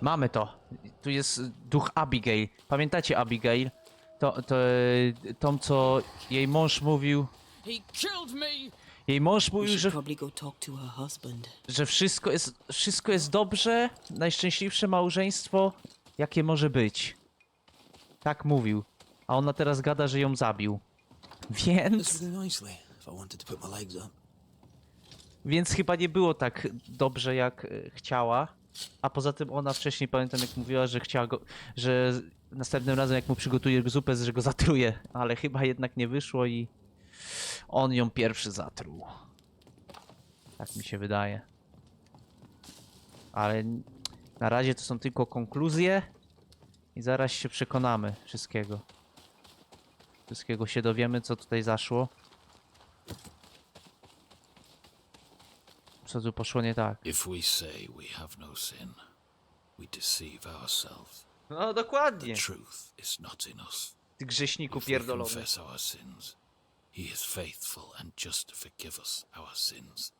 Mamy to. Tu jest duch Abigail. Pamiętacie Abigail? Tą, co jej mąż mówił. Jej mąż mówił, że wszystko jest dobrze, najszczęśliwsze małżeństwo, jakie może być. Tak mówił. A ona teraz gada, że ją zabił. Więc chyba nie było tak dobrze, jak chciała. A poza tym ona wcześniej, pamiętam, jak mówiła, że chciała go, że następnym razem, jak mu przygotuje zupę, że go zatruje. Ale chyba jednak nie wyszło i on ją pierwszy zatruł. Tak mi się wydaje. Ale na razie to są tylko konkluzje i zaraz się przekonamy wszystkiego. Wszystkiego się dowiemy, co tutaj zaszło. Co tu poszło nie tak? No dokładnie. Ty grzeszniku pierdolony. He is faithful and just to forgive us our sins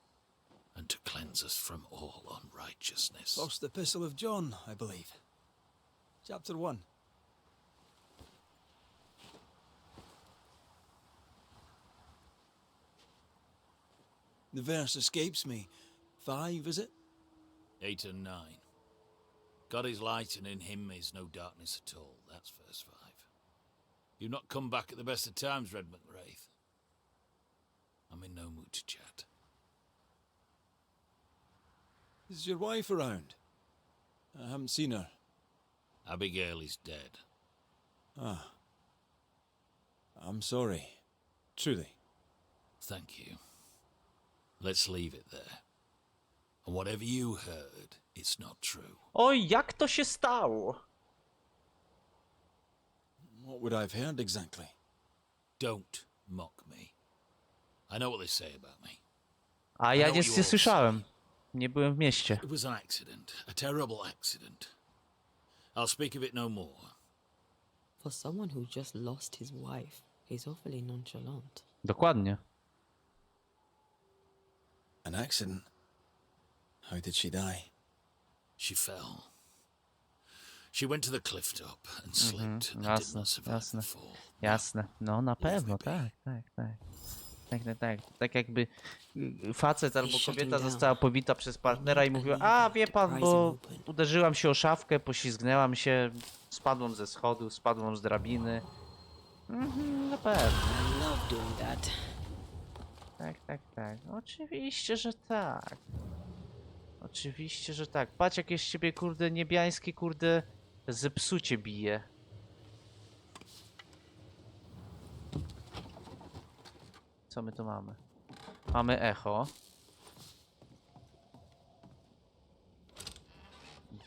and to cleanse us from all unrighteousness. First epistle of John, I believe. Chapter 1. The verse escapes me. 5, is it? 8 and 9. God is light and in him is no darkness at all. That's verse 5. You've not come back at the best of times, Red McWraith. I'm in no mood to chat. Is your wife around? I haven't seen her. Abigail is dead. Ah. I'm sorry. Truly. Thank you. Let's leave it there. And whatever you heard, it's not true. Oj, jak to się stało? What would I have heard exactly? Don't mock me. I know what they say about me. A ja nic nie słyszałem. Nie byłem w mieście. It was an accident, a terrible accident. I'll speak of it no more. For someone who just lost his wife, he's awfully nonchalant. Dokładnie. An accident? How did she die? She fell. She went to the cliff top and slipped and did Jasne, not survive jasne. the fall. Jasne. No na pewno, tak. Tak jakby facet albo kobieta została powita przez partnera i mówiła: a wie pan, bo uderzyłam się o szafkę, poślizgnęłam się, spadłam ze schodu, spadłam z drabiny. Na pewno. I love doing that. Tak. Oczywiście, że tak. Oczywiście, że tak. Patrz, jak jest z ciebie, kurde, niebiańskie, kurde, zepsucie bije. Co my tu mamy? Mamy echo.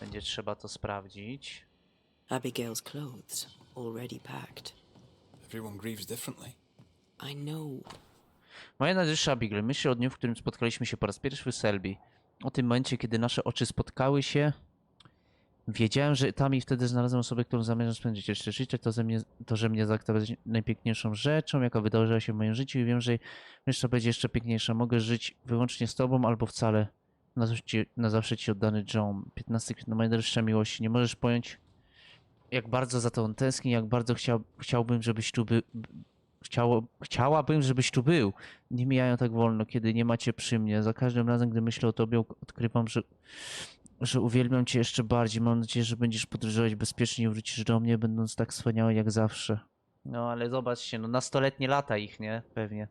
Będzie trzeba to sprawdzić. Abigail's clothes, already packed. Everyone grieves differently. I know. Moja najdroższa Abigail, myślę o dniu, w którym spotkaliśmy się po raz pierwszy w Selby. O tym momencie, kiedy nasze oczy spotkały się. Wiedziałem, że tam i wtedy znalazłem osobę, którą zamierzam spędzić jeszcze życie. To, że mnie zaakceptować najpiękniejszą rzeczą, jaka wydarzyła się w moim życiu, i wiem, że jeszcze będzie jeszcze piękniejsza. Mogę żyć wyłącznie z tobą, albo wcale. Na zawsze ci oddany John. 15 kwietnia, moja najdroższa miłość. Nie możesz pojąć, jak bardzo za tobą tęsknię, jak bardzo chciałbym, żebyś tu był. Chciałabym, żebyś tu był. Nie mijają tak wolno, kiedy nie macie przy mnie. Za każdym razem, gdy myślę o tobie, odkrywam, że uwielbiam cię jeszcze bardziej. Mam nadzieję, że będziesz podróżować bezpiecznie i wrócisz do mnie, będąc tak wspaniały jak zawsze. No ale zobaczcie, no nastoletnie lata ich, nie? Pewnie.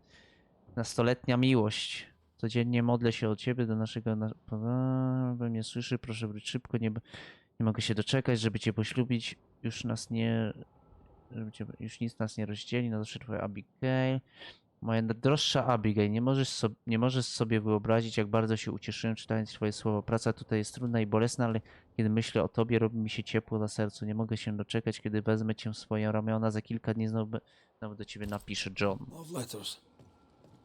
Nastoletnia miłość. Codziennie modlę się o ciebie, do naszego... By mnie słyszy, proszę wróć szybko, nie mogę się doczekać, żeby cię poślubić. Już nic nas nie rozdzieli, na zawsze twoja Abigail. Moja najdroższa Abigail, nie możesz sobie wyobrazić, jak bardzo się ucieszyłem, czytając twoje słowa. Praca tutaj jest trudna i bolesna, ale kiedy myślę o tobie, robi mi się ciepło na sercu. Nie mogę się doczekać, kiedy wezmę cię w swoje ramiona. Za kilka dni znowu do ciebie napiszę, John. Love letters.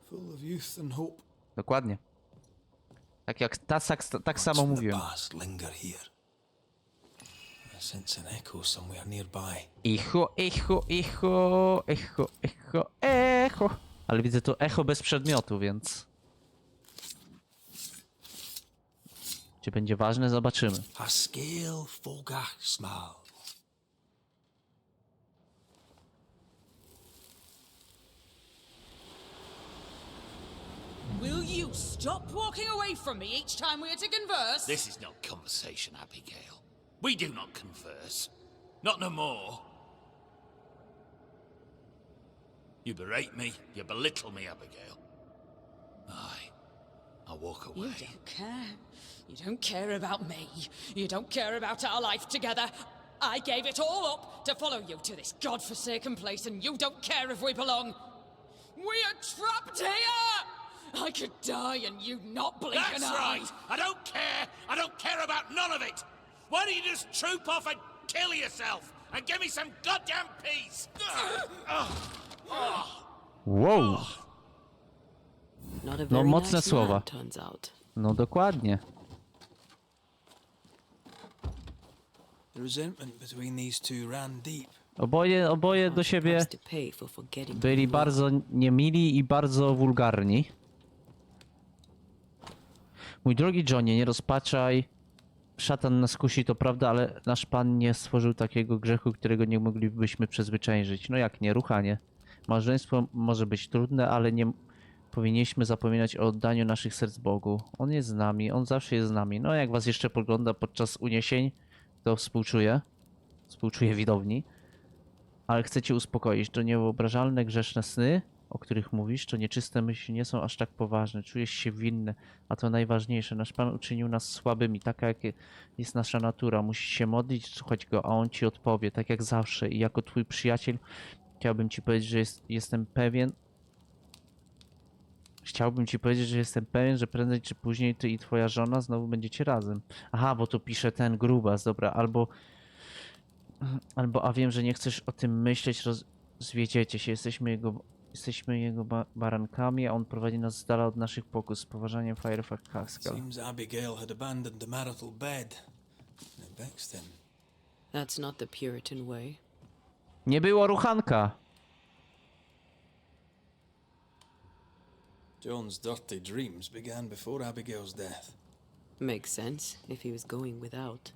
Full of youth and hope. Dokładnie. Tak samo mówiłem. Echo. Ale widzę tu echo bez przedmiotu, więc... Czy będzie ważne? Zobaczymy. A scale fogach small. Will you stop walking away from me each time we are to converse? This is not conversation, Abigail. We do not converse. Not no more. You berate me, you belittle me, Abigail. I'll walk away. You don't care. You don't care about me. You don't care about our life together. I gave it all up to follow you to this godforsaken place, and you don't care if we belong. We are trapped here! I could die and you not blink That's an eye. right! I don't care! I don't care about none of it! Why don't you just troop off and kill yourself and give me some goddamn peace? Wow! Not a No, very mocne nice słowa. man, turns out. No dokładnie. The resentment between these two ran deep. Oboje do siebie Price to pay for forgetting byli who you are. bardzo niemili i bardzo wulgarni. Mój drogi Johnie, nie rozpaczaj. Szatan nas kusi, to prawda, ale nasz Pan nie stworzył takiego grzechu, którego nie moglibyśmy przezwyciężyć. No jak nie, ruchanie. Małżeństwo może być trudne, ale nie powinniśmy zapominać o oddaniu naszych serc Bogu. On jest z nami, On zawsze jest z nami. No jak was jeszcze pogląda podczas uniesień, to współczuję. Współczuję widowni. Ale chcę cię uspokoić. To niewyobrażalne grzeszne sny, o których mówisz, to nieczyste myśli nie są aż tak poważne. Czujesz się winny, a to najważniejsze. Nasz Pan uczynił nas słabymi, taka jak jest nasza natura. Musisz się modlić, słuchać Go, a On ci odpowie, tak jak zawsze. I jako twój przyjaciel chciałbym ci powiedzieć, że jestem pewien, że prędzej czy później ty i twoja żona znowu będziecie razem. Aha, bo tu pisze ten grubas, dobra, albo a wiem, że nie chcesz o tym myśleć, zwiedziecie się, jesteśmy jego barankami, a on prowadzi nas z dala od naszych pokus, z poważaniem Firefax Haskell. Seems Abigail had abandoned the marital bed. It vexed him. That's not the Puritan way. Nie było ruchanka! John's dirty dreams began before Abigail's death. Makes sense if he was going without.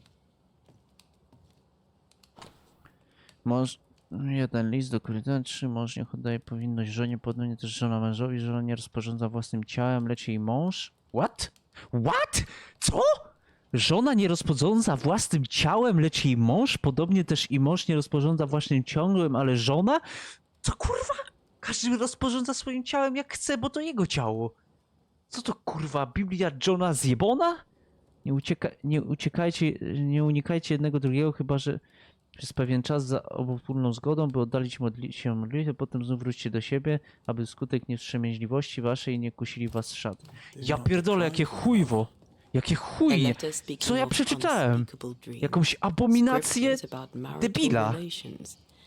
Jeden list do Koryntian, 3. Mąż niech oddaje powinność żonie, podobnie też żona mężowi. Żona nie rozporządza własnym ciałem, lecz jej mąż. What? What? Co? Żona nie rozporządza własnym ciałem, lecz jej mąż? Podobnie też i mąż nie rozporządza własnym ciałem, ale żona? Co kurwa? Każdy rozporządza swoim ciałem jak chce, bo to jego ciało. Co to kurwa? Biblia Johna zjebona? Nie unikajcie jednego drugiego, chyba że przez pewien czas za obopólną zgodą, by oddalić się modlitwę, potem znów wróćcie do siebie, aby wskutek niewstrzemięźliwości waszej nie kusili was szat. Ja pierdolę, jakie chujwo! Jakie chujnie! Co ja przeczytałem? Jakąś abominację debila!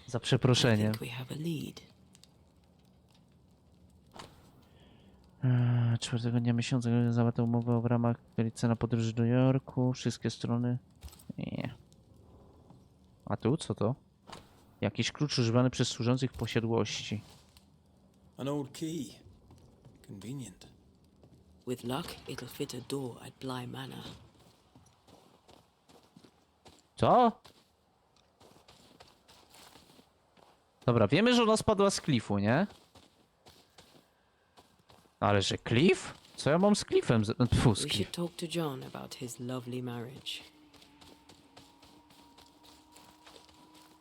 Za przeproszeniem. 4 dnia miesiąca zawarta umowa w ramach cena podróży do Jorku. Wszystkie strony. Nie. A tu co to? Jakiś klucz używany przez służących w posiadłości. An old key. Convenient. With luck, it'll fit a door at Bly Manor. Co? Dobra, wiemy, że ona spadła z klifu, nie? Ale że klif? Co ja mam z klifem? Tfu, z We klif. should talk to John about his lovely marriage.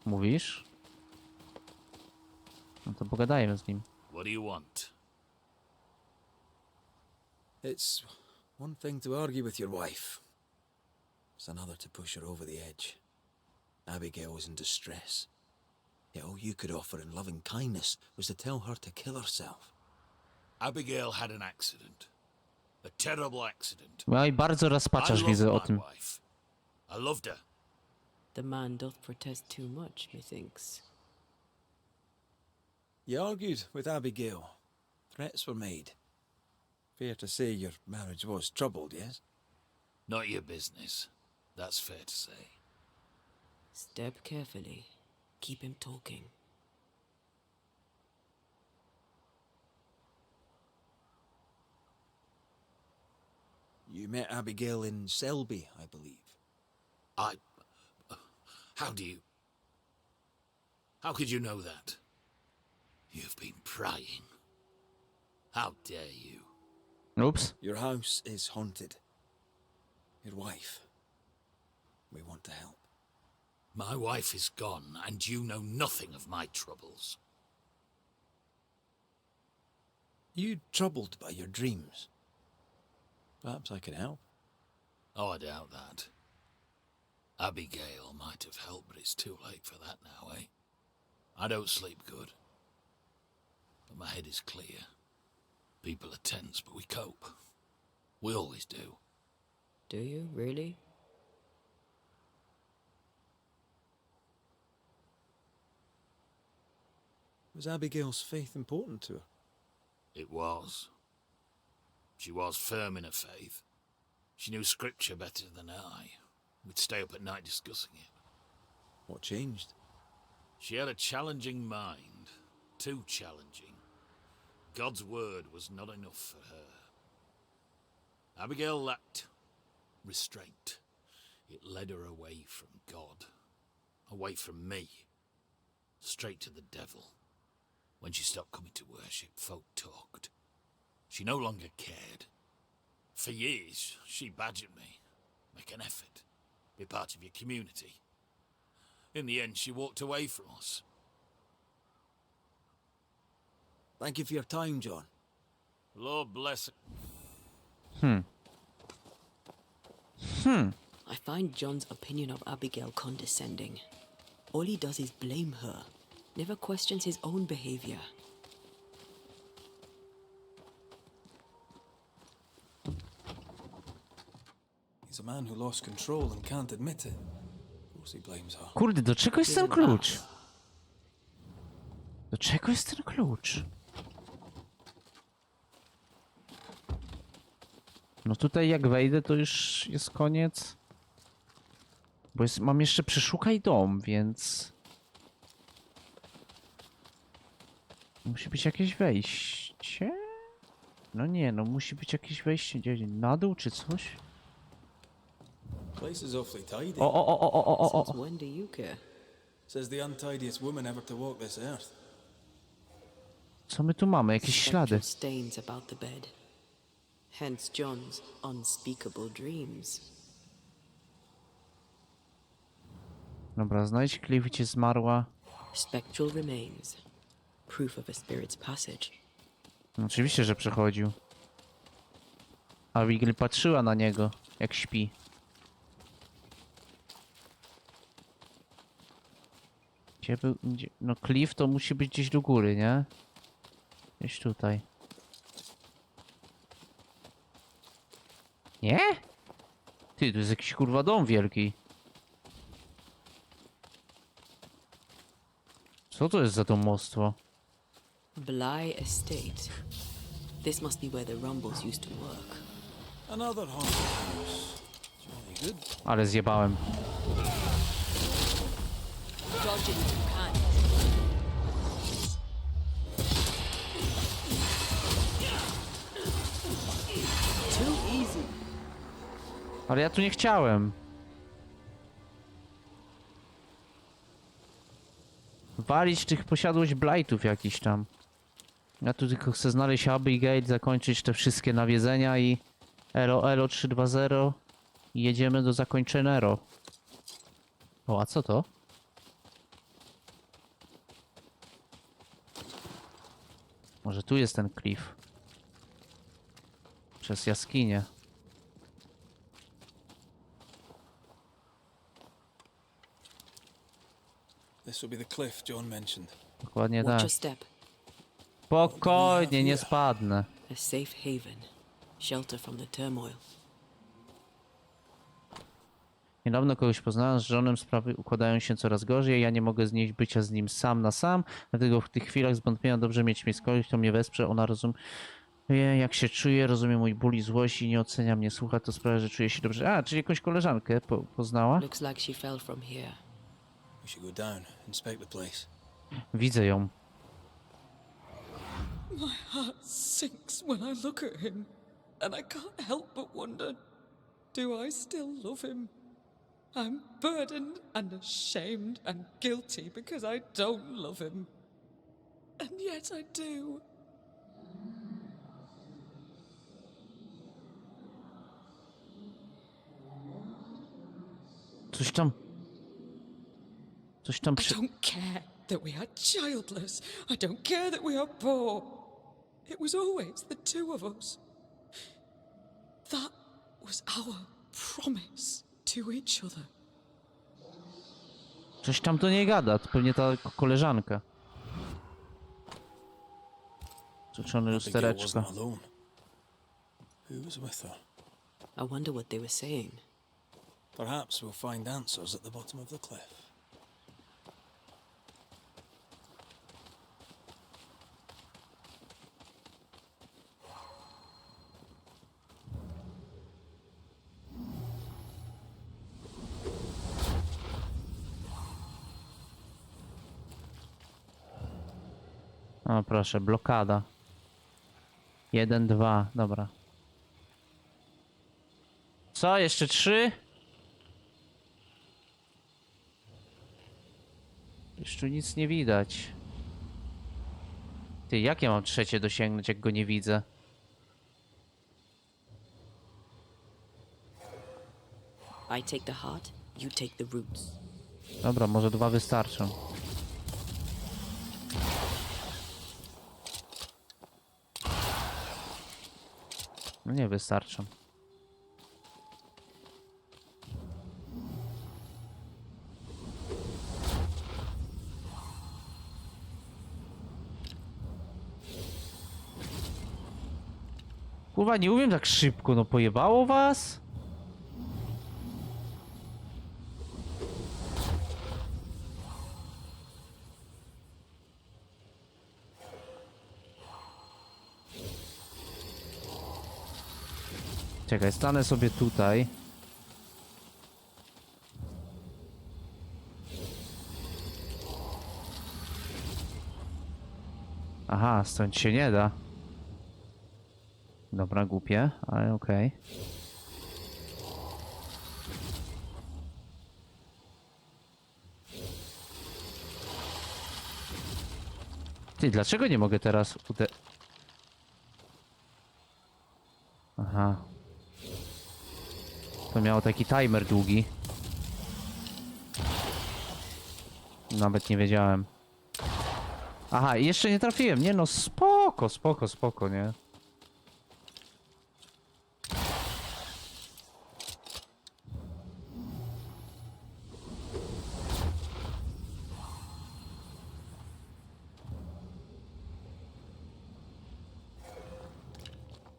Mówisz? No to pogadajmy z nim. What do you want? It's one thing to argue with your wife. It's another to push her over the edge. Abigail was in distress. Yet all you could offer in loving kindness was to tell her to kill herself. Abigail had an accident. A terrible accident. No i bardzo rozpaczasz, widzę o tym. wife. I loved her. The man doth protest too much, methinks. You argued with Abigail. Threats were made. Fair to say your marriage was troubled, yes? Not your business. That's fair to say. Step carefully. Keep him talking. You met Abigail in Selby, I believe. How do you... How could you know that? You've been prying. How dare you? Ups. Your house is haunted. Your wife. We want to help. My wife is gone, and you know nothing of my troubles. You troubled by your dreams? Perhaps I can help. Oh, I doubt that. Abigail might have helped, but it's too late for that now, eh? I don't sleep good. But my head is clear. People are tense, but we cope. We always do. Do you, really? Was Abigail's faith important to her? It was. She was firm in her faith. She knew scripture better than I. We'd stay up at night discussing it. What changed? She had a challenging mind. Too challenging. God's word was not enough for her. Abigail lacked restraint. It led her away from God. Away from me. Straight to the devil. When she stopped coming to worship, folk talked. She no longer cared. For years, she badgered me. Make an effort. Be part of your community. In the end, she walked away from us. Thank you for your time, John. Lord bless her. I find John's opinion of Abigail condescending. All he does is blame her, never questions his own behavior. He's a man who lost control and can't admit it. Of course he blames her. Kurde, do czego jest ten Blame klucz? us. Do czego jest ten klucz? No tutaj jak wejdę, to już jest koniec. Bo mam jeszcze przeszukaj dom, więc... Musi być jakieś wejście? No nie, no musi być jakieś wejście gdzieś na dół czy coś? Place is awfully tidy. O. Since when do you care? Says the untidiest woman ever to walk this earth. Co my tu mamy? Jakieś ślady. Spectral stains about the bed. Hence John's unspeakable dreams. Dobra, znajdź klif, gdzie zmarła. Spectral remains. Proof of a spirit's passage. No, oczywiście, że przechodził. A Wiggle patrzyła na niego, jak śpi. Gdzie był? Gdzie? No klif to musi być gdzieś do góry, nie? Gdzieś tutaj. Nie? Ty, tu jest jakiś kurwa dom wielki. Co to jest za domostwo? Bly Estate. This must be where the Rumbles used to work. Another haunted house. Jolly good. Ale zjebałem. Dodge it if you can. Too easy. Ale ja tu nie chciałem. Walić tych posiadłość blightów jakiś tam. Ja tu tylko chcę znaleźć Abigail, zakończyć te wszystkie nawiedzenia i elo 320 i jedziemy do zakończenero. O, a co to? Może tu jest ten klif. Przez jaskinię. This will be the cliff John mentioned. Dokładnie Watch tak. your step. Spokojnie, nie spadnę. A safe haven. Shelter from the turmoil. Niedawno kogoś poznałem, z żonem sprawy układają się coraz gorzej, ja nie mogę znieść bycia z nim sam na sam, dlatego w tych chwilach zwątpienia dobrze mieć mnie z kogoś, kto mnie wesprze, ona rozumie jak się czuję, rozumie mój ból i złość i nie ocenia mnie, słucha, to sprawia, że czuję się dobrze. A, czyli jakąś koleżankę poznała? Looks like she fell from here. We should go down, inspect the place. Widzę ją. My heart sinks when I look at him. and I can't help but wonder, do I still love him? I'm burdened and ashamed and guilty because I don't love him. And yet I do. Coś tam I don't care that we are childless. I don't care that we are poor. It was always the two of us. That was our promise to each other. Coś tam do niej gada, to pewnie ta koleżanka. Rzeczony Abigail lustereczko. wasn't alone. Who was with her? I wonder what they were saying. Perhaps we'll find answers at the bottom of the cliff. O proszę, blokada. 1, 2, dobra. Co? Jeszcze 3? Jeszcze nic nie widać. Ty, jak ja mam trzecie dosięgnąć, jak go nie widzę? I take the heart, you take the roots. Dobra, może 2 wystarczą. No nie wystarczą. Kurwa, nie umiem tak szybko, no pojebało was? Czekaj, stanę sobie tutaj. Aha, stąd się nie da. Dobra, głupie, ale okej. Ty, dlaczego nie mogę teraz Aha. To miało taki timer długi. Nawet nie wiedziałem. Aha, i jeszcze nie trafiłem. Nie no, spoko, spoko, spoko, nie?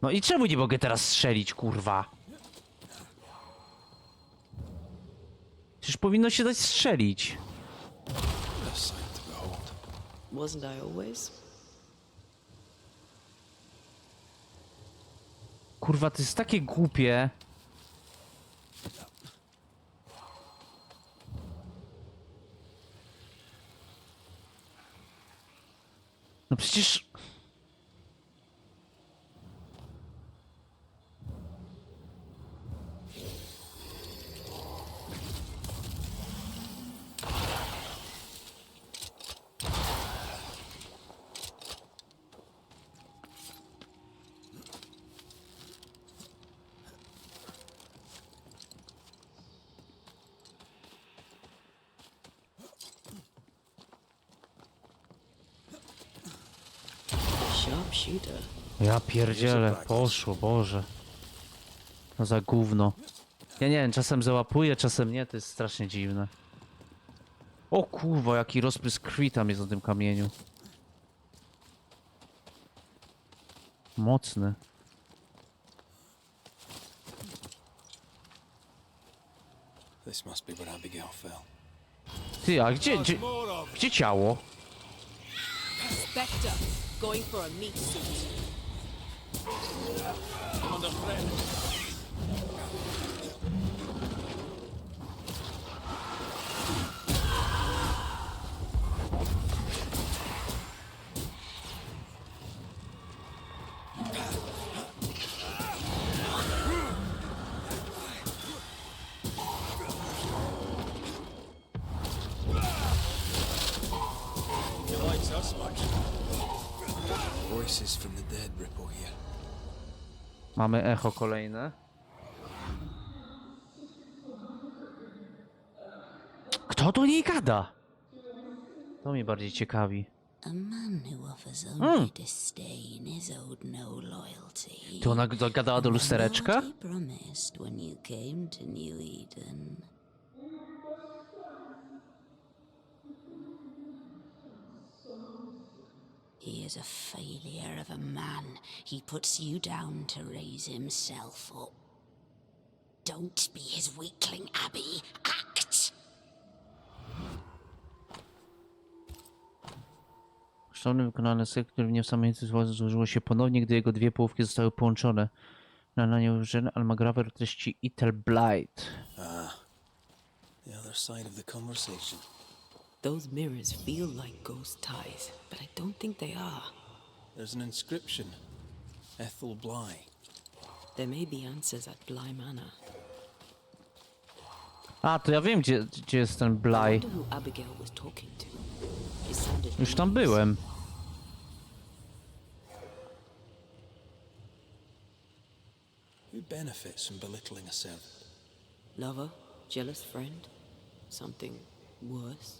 No i czemu nie mogę teraz strzelić, kurwa? Przecież powinno się dać strzelić. A sight to behold. Wasn't I always? Kurwa, to jest takie głupie. No przecież... Sharpshooter. Ja pierdzielę, poszło, Boże. No za gówno. Ja nie wiem, czasem załapuję, czasem nie, to jest strasznie dziwne. O kurwa, jaki rozprysk krwi tam jest na tym kamieniu. Mocny. This must be where Abigail fell. Ty, a gdzie ciało? Spectre, going for a meat suit. as much. Voices from the dead ripple here. Mamy echo kolejne. Kto do niej gada? To mnie bardziej ciekawi. A man who offers only disdain is owed no loyalty. To ona gadała do Remember lustereczka? what he promised when you came to New Eden. He is a failure of a man. He puts you down to raise himself up. Don't be his weakling, Abby. Act! Kosztowny wykonany sekt, który mnie w samej złożyło się ponownie, gdy jego dwie połówki zostały połączone. Na nią użyty almagrawer o treści Itel Blight. The other side of the conversation. Those mirrors feel like ghost ties, but I don't think they are. There's an inscription. Ethel Bly. There may be answers at Bly Manor. A, to ja wiem, gdzie jest ten I Bly. wonder who Abigail was talking to. It sounded Już tam nice. byłem. Who benefits from belittling a servant? Lover, jealous friend, something worse.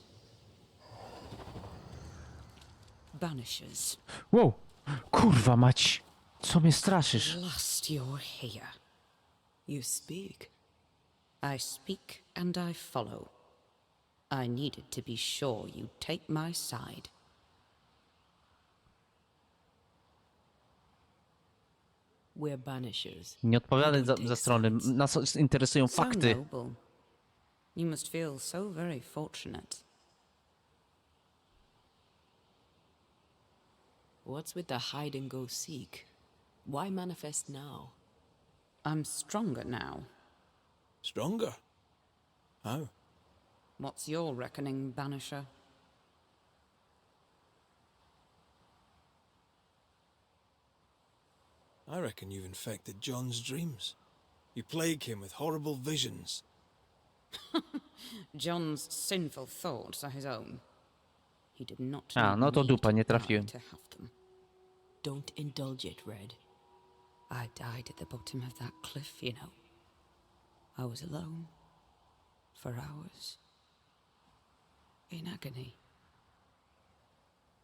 Banishers. Wow! Kurwa mać! Co mnie straszysz? Last you're here. You speak. I speak and I follow. I needed to be sure you take my side. We're banishers. Nie odpowiadaj We za, don't za take strony. sides. Nas interesują So fakty. noble. You must feel so very fortunate. What's with the hide and go seek? Why manifest now? I'm stronger now. Stronger? How? What's your reckoning, Banisher? I reckon you've infected John's dreams. You plague him with horrible visions. John's sinful thoughts are his own. He did not A, need no to me dupa, to nie die trafiłem. to have them. Don't indulge it, Red. I died at the bottom of that cliff, you know. I was alone. For hours. In agony.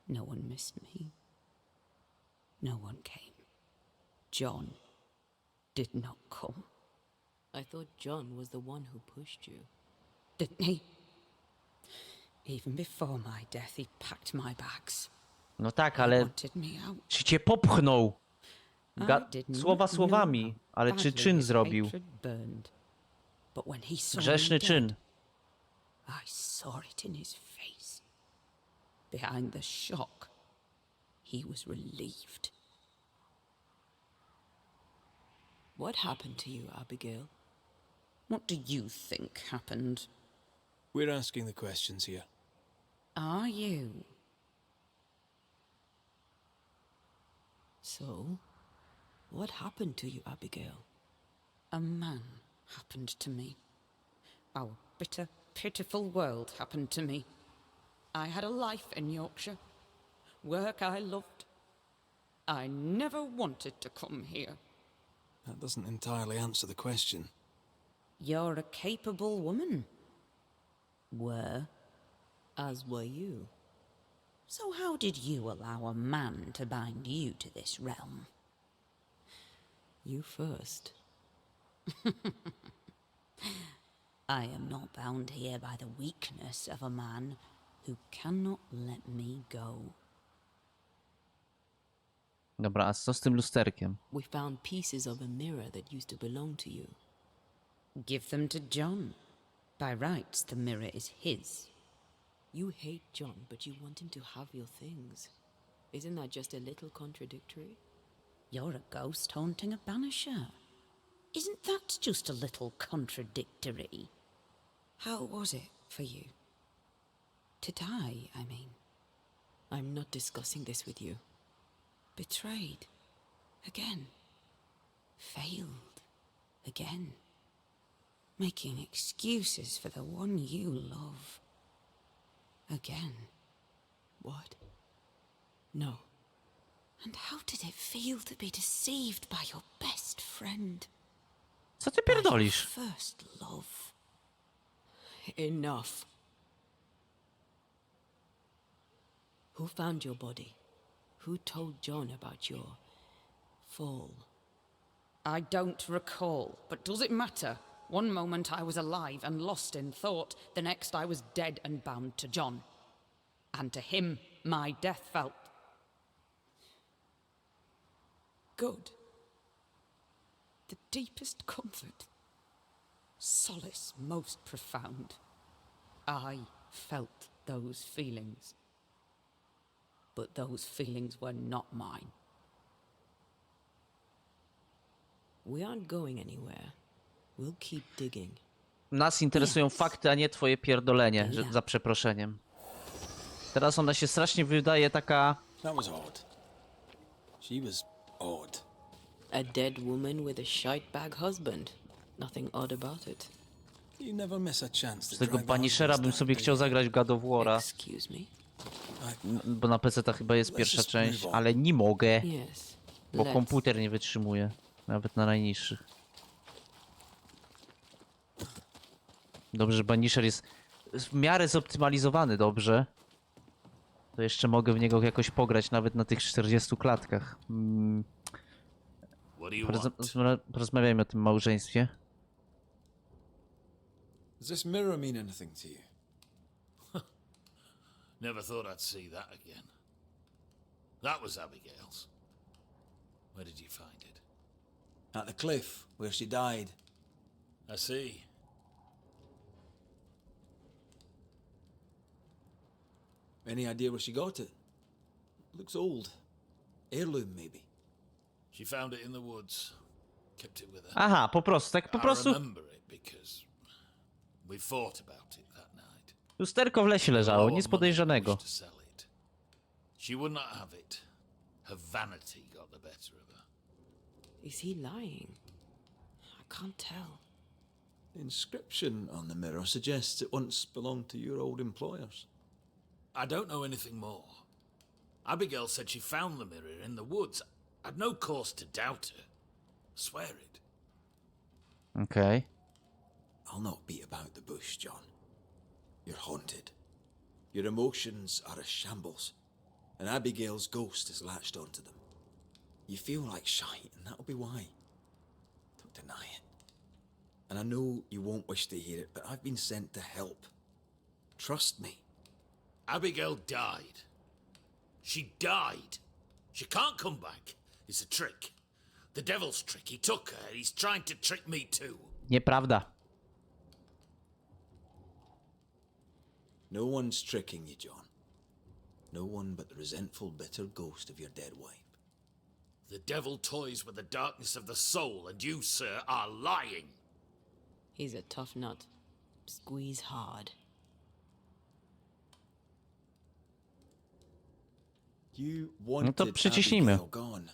No one missed me. No one came. John did not come. I thought John was the one who pushed you. Didn't he? Even before my death, he packed my bags. No tak, He ale wanted me out. czy cię popchnął? I did not Słowa know słowami, how ale czy badly czyn his zrobił? hatred burned. But when he saw me Grzeszny dead, czyn. I saw it in his face. Behind the shock, he was relieved. What happened to you, Abigail? What do you think happened? We're asking the questions here. Are you? So, what happened to you, Abigail? A man happened to me. Our bitter, pitiful world happened to me. I had a life in Yorkshire. Work I loved. I never wanted to come here. That doesn't entirely answer the question. You're a capable woman. Were, as were you. So how did you allow a man to bind you to this realm? You first. I am not bound here by the weakness of a man who cannot let me go. Dobra, a co z tym lusterkiem? We found pieces of a mirror that used to belong to you. Give them to John. By rights, the mirror is his. You hate John, but you want him to have your things. Isn't that just a little contradictory? You're a ghost haunting a banisher. Isn't that just a little contradictory? How was it for you? To die, I mean. I'm not discussing this with you. Betrayed. Again. Failed. Again. Making excuses for the one you love. Again. What? No. And how did it feel to be deceived by your best friend? Co ty By your pierdolisz? first love? Enough. Who found your body? Who told John about your fall? I don't recall, but does it matter? One moment I was alive and lost in thought, the next I was dead and bound to John. And to him, my death felt good. The deepest comfort, solace most profound. I felt those feelings. But those feelings were not mine. We aren't going anywhere. We'll keep digging. Nas interesują fakty, a nie twoje pierdolenie, Ja. za przeproszeniem. Teraz ona się strasznie wydaje taka... That was odd. She was odd. A dead woman with a shite-bag husband. Nothing odd about it. You never miss a chance Z to tego drag the Banishera bym husbands sobie down, chciał do you? zagrać w God of War'a, Excuse me? bo na PC to chyba jest pierwsza część, ale nie mogę, Yes. bo Let's. komputer nie wytrzymuje, nawet na najniższych. Dobrze, że Banisher jest w miarę zoptymalizowany dobrze. To jeszcze mogę w niego jakoś pograć nawet na tych 40 klatkach. What do you want? Porozmawiajmy o tym małżeństwie. Does this mirror mean anything to you? Never thought I'd see that again. That was Abigail's. Where did you find it? At the cliff where she died. I see. Any idea where she got it? Looks old. Heirloom, maybe. She found it in the woods. Kept it with her. Aha, po prostu, tak po I prostu remember it because we fought about it that night. lusterko w lesie leżało, Lower nic money podejrzanego. wished to sell it. She would not have it. Her vanity got the better of her. Is he lying? I can't tell. The inscription on the mirror suggests it once belonged to your old employers. I don't know anything more. Abigail said she found the mirror in the woods. I'd no cause to doubt her. Swear it. Okej. I'll not beat about the bush, John. You're haunted. Your emotions are a shambles, and Abigail's ghost has latched onto them. You feel like shite, and that'll be why. Don't deny it. And I know you won't wish to hear it, but I've been sent to help. Trust me. Abigail died. She died. She can't come back. It's a trick. The devil's trick. He took her. He's trying to trick me too. Nieprawda. No one's tricking you, John. No one but the resentful, bitter ghost of your dead wife. The devil toys with the darkness of the soul, and you, sir, are lying. He's a tough nut. Squeeze hard. You wanted to przyciśnijmy. Abigail gone.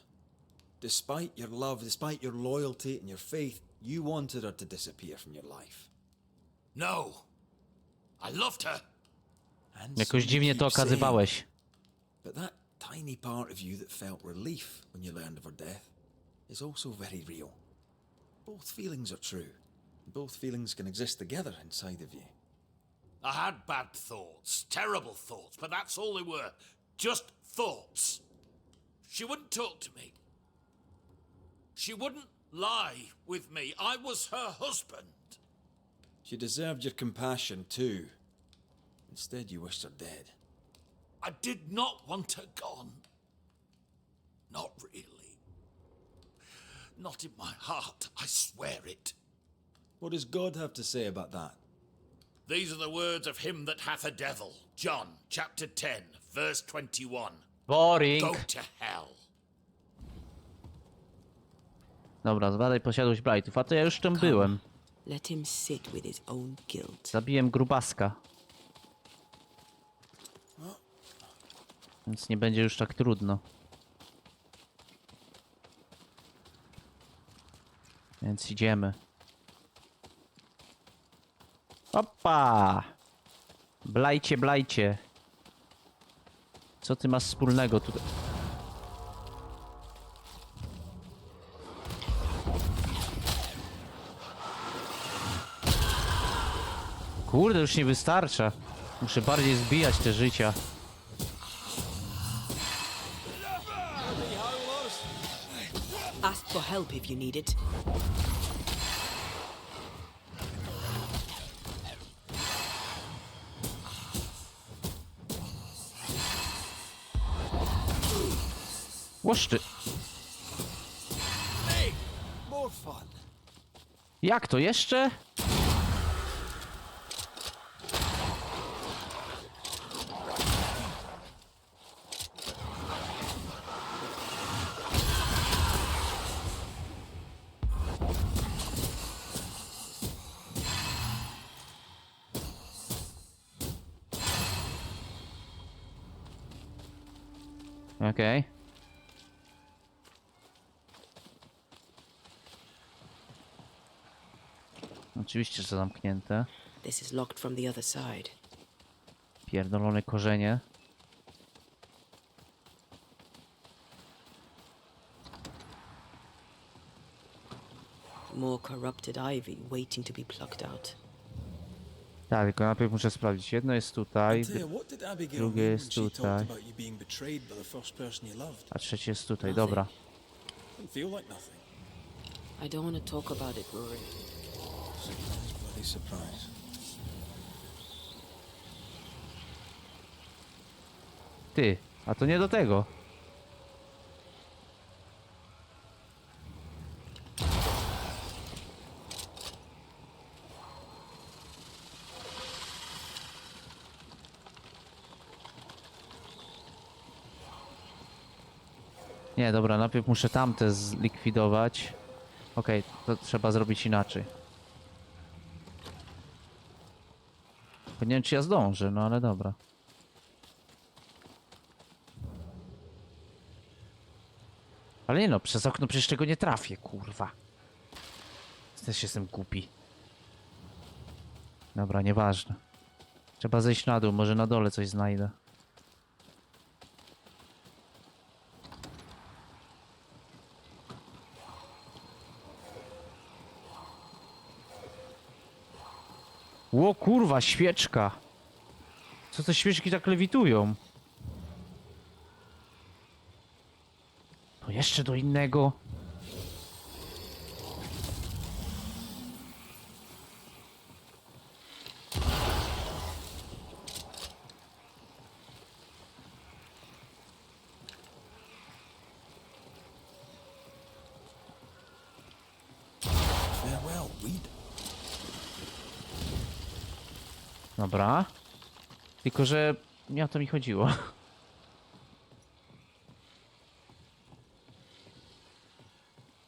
Despite your love, despite your loyalty and your faith, you wanted her to disappear from your life. No. I loved her. And Jakoś so dziwnie you to keep saying, okazywałeś. but that tiny part of you that felt relief when you learned of her death is also very real. Both feelings are true. Both feelings can exist together inside of you. I had bad thoughts, terrible thoughts, but that's all they were. Just thoughts. She wouldn't talk to me. She wouldn't lie with me. I was her husband. She deserved your compassion too. Instead, you wished her dead. I did not want her gone. Not really. Not in my heart, I swear it. What does God have to say about that? These are the words of him that hath a devil. John, chapter 10, verse 21. Boring. Go to hell. Dobra, zbadaj posiadłość Blightów, a to ja już tam byłem. Let him sit with his own guilt. Zabiłem grubaska. Więc nie będzie już tak trudno. Więc idziemy. Opa! Blajcie, blajcie. Co ty masz wspólnego tutaj? Kurde, już nie wystarcza. Muszę bardziej zbijać te życia. Ask for help if you need it. Łoszczy. More fun. Jak to jeszcze? Okej. Oczywiście, że zamknięte. This is locked from the other side. Pierdolone korzenie. More corrupted ivy waiting to be plucked out. Tak, tylko najpierw muszę sprawdzić. Jedno jest tutaj, I tell you, what did Abigail drugie mean jest when she talked tutaj, about you being betrayed by the first person you loved? a trzecie jest tutaj. Dobra. Didn't feel like nothing. I don't want to talk about it, Rory. Surprise, bloody surprise. Ty, a to nie do tego. Nie, dobra, najpierw muszę tamte zlikwidować. Okej, to trzeba zrobić inaczej. Bo nie wiem, czy ja zdążę, no ale dobra. Ale nie no, przez okno przecież tego nie trafię, kurwa. Też jestem głupi. Dobra, nieważne. Trzeba zejść na dół, może na dole coś znajdę. Ło kurwa, świeczka. Co te świeczki tak lewitują? To jeszcze do innego. Farewell, Weed. Dobra. Tylko, że nie o to mi chodziło.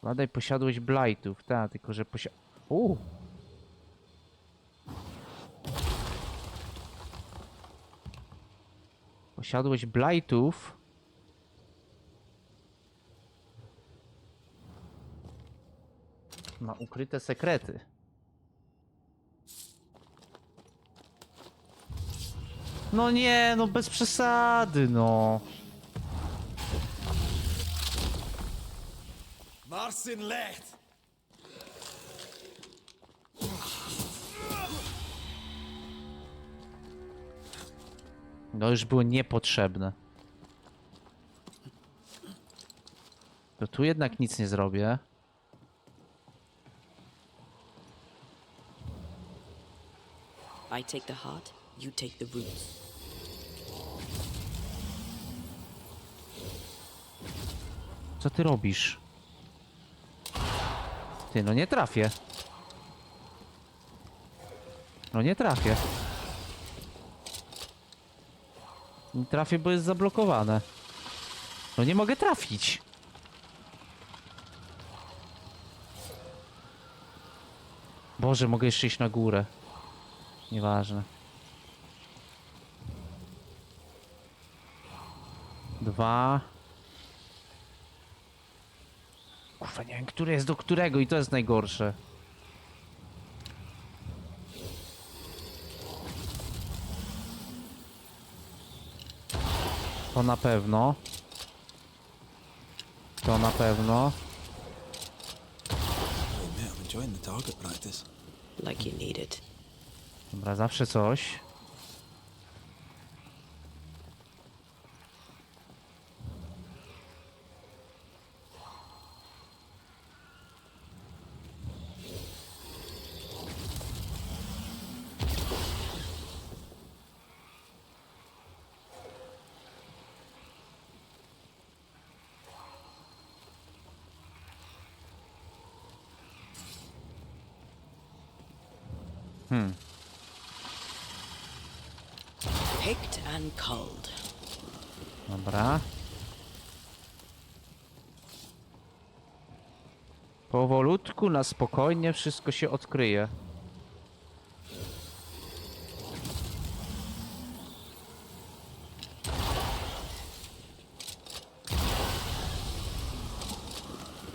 Badaj posiadłość blightów. Tak, tylko, że Posiadłość blightów. Ma ukryte sekrety. No nie, no bez przesady, no. Marcin Lecht. No już było niepotrzebne. To tu jednak nic nie zrobię. I take the heart, you take the roots. Co ty robisz? Ty, no nie trafię. No nie trafię. Nie trafię, bo jest zablokowane. No nie mogę trafić. Boże, mogę jeszcze iść na górę. Nieważne. 2. Kurwa, nie wiem, który jest do którego i to jest najgorsze. To na pewno. To na pewno. Hey, mate, I'm enjoying the target practice. Like you need it. Dobra, zawsze coś. Picked and culled. Dobra. Powolutku, na spokojnie wszystko się odkryje.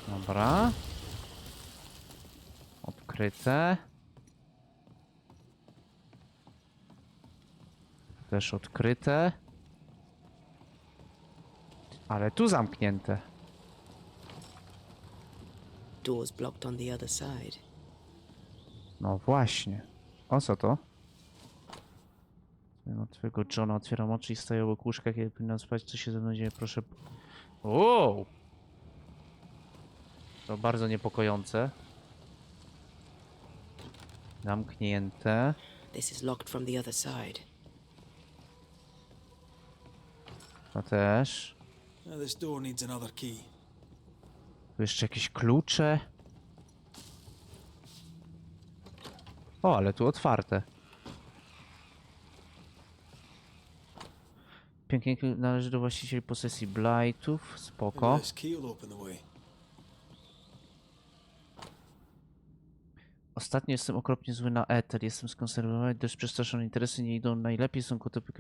Dobra. Odkryte. Też odkryte. Ale tu zamknięte. Doors blocked on the other side. No właśnie. O co to? No, twojego Johna otwieram oczy i staję obok łóżka, kiedy powinien spać. Co się ze mną dzieje? Proszę. Wow! To bardzo niepokojące. Zamknięte. This is locked from the other side. To też. This door needs another key. Tu jeszcze jakieś klucze. O, ale tu otwarte. Pięknie należy do właścicieli posesji Blightów. Spoko. Maybe this key will open the way. Ostatnio jestem okropnie zły na eter. Jestem skonserwowany, dość przestraszony. Interesy nie idą najlepiej. Są kotopy.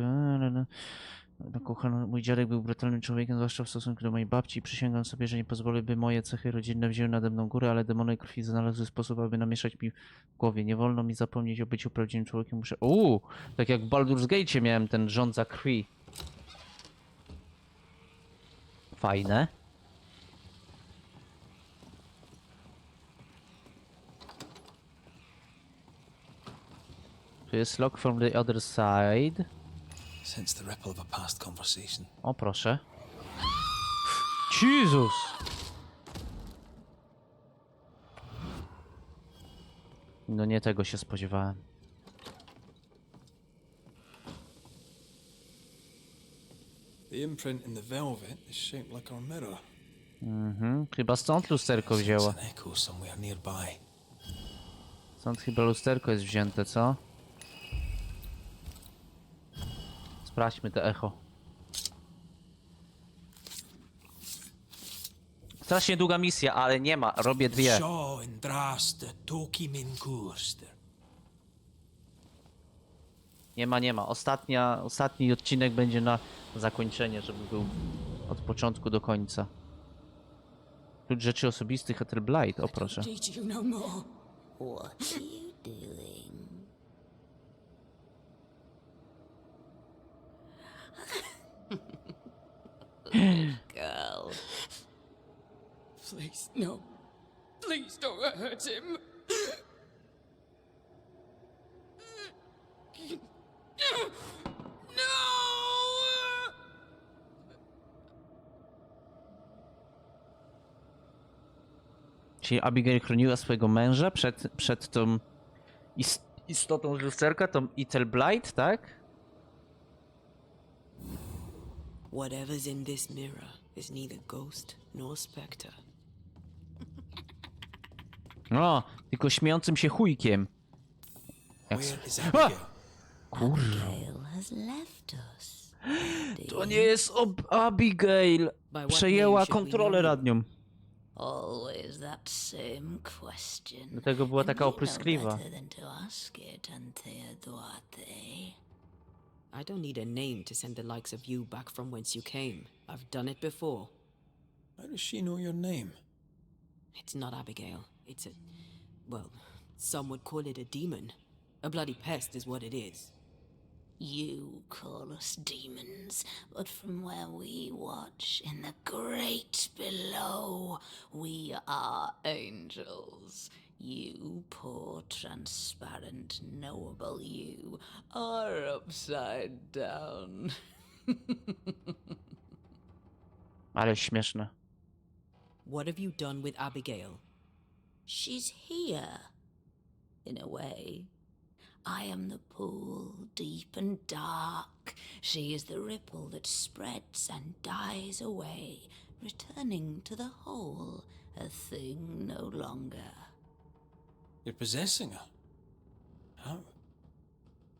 Mój dziadek był brutalnym człowiekiem, zwłaszcza w stosunku do mojej babci. I przysięgam sobie, że nie pozwolę, by moje cechy rodzinne wzięły nade mną górę, ale demony krwi znalazły sposób, aby namieszać mi w głowie. Nie wolno mi zapomnieć o byciu prawdziwym człowiekiem. Muszę... tak jak w Baldur's Gate'cie miałem ten rządza krwi. Fajne. Tu jest lock from the other side. Sense the ripple of a past conversation. O, proszę. Jezus! No nie tego się spodziewałem. The imprint in the velvet is shaped like our mirror. Chyba stąd lusterko Sense wzięło. an echo somewhere nearby. Stąd chyba lusterko jest wzięte, co? Sprawdźmy te echo. Strasznie długa misja, ale nie ma. Robię dwie. Så en draste toki min kurster. Nie ma. Ostatni odcinek będzie na zakończenie, żeby był od początku do końca. Klucz rzeczy osobistych, Ethel Blight, o proszę. Need you no more. What are you doing? Girl. Please, no. Please don't hurt him. No! Czyli Abigail chroniła swojego męża przed tą istotą z lusterka, tą Ethel Blight, tak? Whatever's in this mirror is neither ghost nor spectre. No, tylko śmiejącym się chujkiem. Where is Abigail? Abigail has left us. To nie jest Abigail! By what Przejęła name should we kontrolę know? nad nią. Always that same question. Dlatego była And taka we know opryskliwa. better than to ask it, Anthea Duarte. I don't need a name to send the likes of you back from whence you came. I've done it before. How does she know your name? It's not Abigail. It's a... well, some would call it a demon. A bloody pest is what it is. You call us demons, but from where we watch in the great below, we are angels. You poor, transparent, knowable you are upside down. Ale śmieszne. What have you done with Abigail? She's here, in a way. I am the pool, deep and dark. She is the ripple that spreads and dies away, returning to the whole, a thing no longer. You're possessing her. How?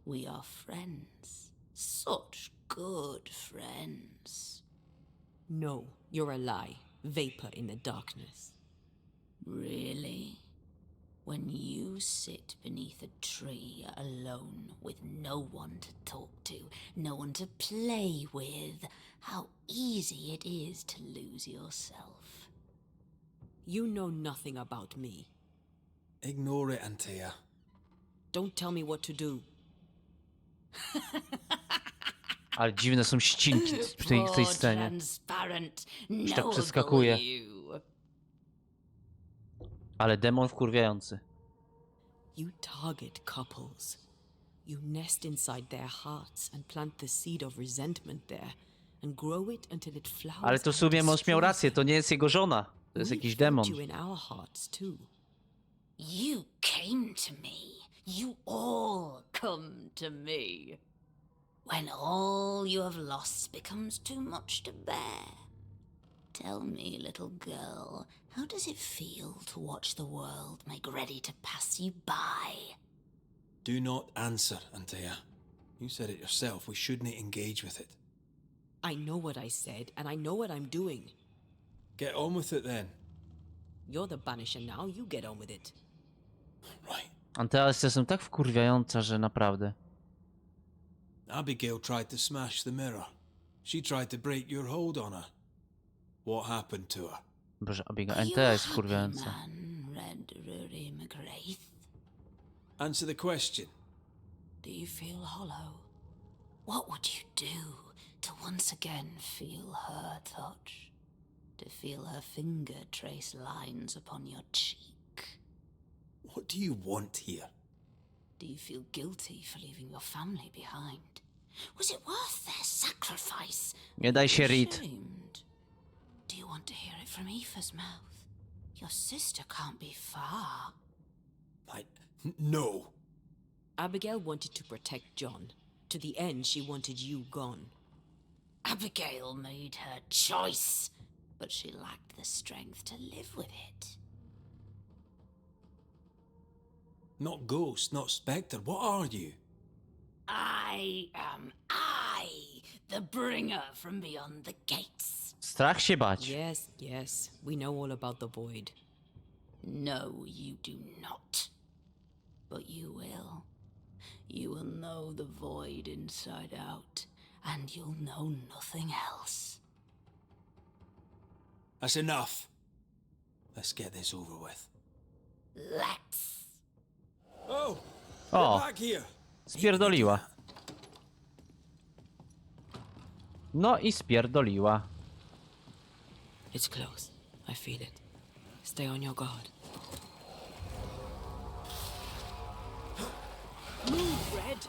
We are friends, such good friends. No, you're a lie. Vapor in the darkness. Really? When you sit beneath a tree alone with no one to talk to, no one to play with, how easy it is to lose yourself. You know nothing about me. Ignore it, Antea. Don't tell me what to do. Ale dziwne są ścinki w tej scenie. Transparent, Już tak knowable przeskakuje. you. Ale demon wkurwiający. You target couples. You nest inside their hearts and plant the seed of resentment there and grow it until it flowers. Ale to w and sumie mąż miał destroys rację, them. to nie jest jego żona. To jest We jakiś felt demon. you in our hearts too. You came to me. You all come to me. When all you have lost becomes too much to bear. Tell me, little girl, how does it feel to watch the world make ready to pass you by? Do not answer, Antea. You said it yourself. We shouldn't engage with it. I know what I said and I know what I'm doing. Get on with it then. You're the banisher now, you get on with it. Right. Antea jest czasem tak wkurwiająca, że naprawdę. Abigail tried to smash the mirror. She tried to break your hold on her. What happened to her? Boże, Abigail, Are you Antea a jest happy wkurwiająca. man, Red Rory McGrath? Answer the question. Do you feel hollow? What would you do to once again feel her touch? To feel her finger trace lines upon your cheek? What do you want here? Do you feel guilty for leaving your family behind? Was it worth their sacrifice? Nie daj się, Are you Reed. ashamed? Do you want to hear it from Aoife's mouth? Your sister can't be far. No. Abigail wanted to protect John. To the end, she wanted you gone. Abigail made her choice, but she lacked the strength to live with it. Not ghost, not spectre. What are you? I am I, the bringer from beyond the gates. Strach się bać. Yes, yes, we know all about the void. No, you do not. But you will. You will know the void inside out, and you'll know nothing else. That's enough. Let's get this over with. Let's. Oh! O, Get back here! spierdoliła. No i spierdoliła. It's close. I feel it. Stay on your guard. Move, Red!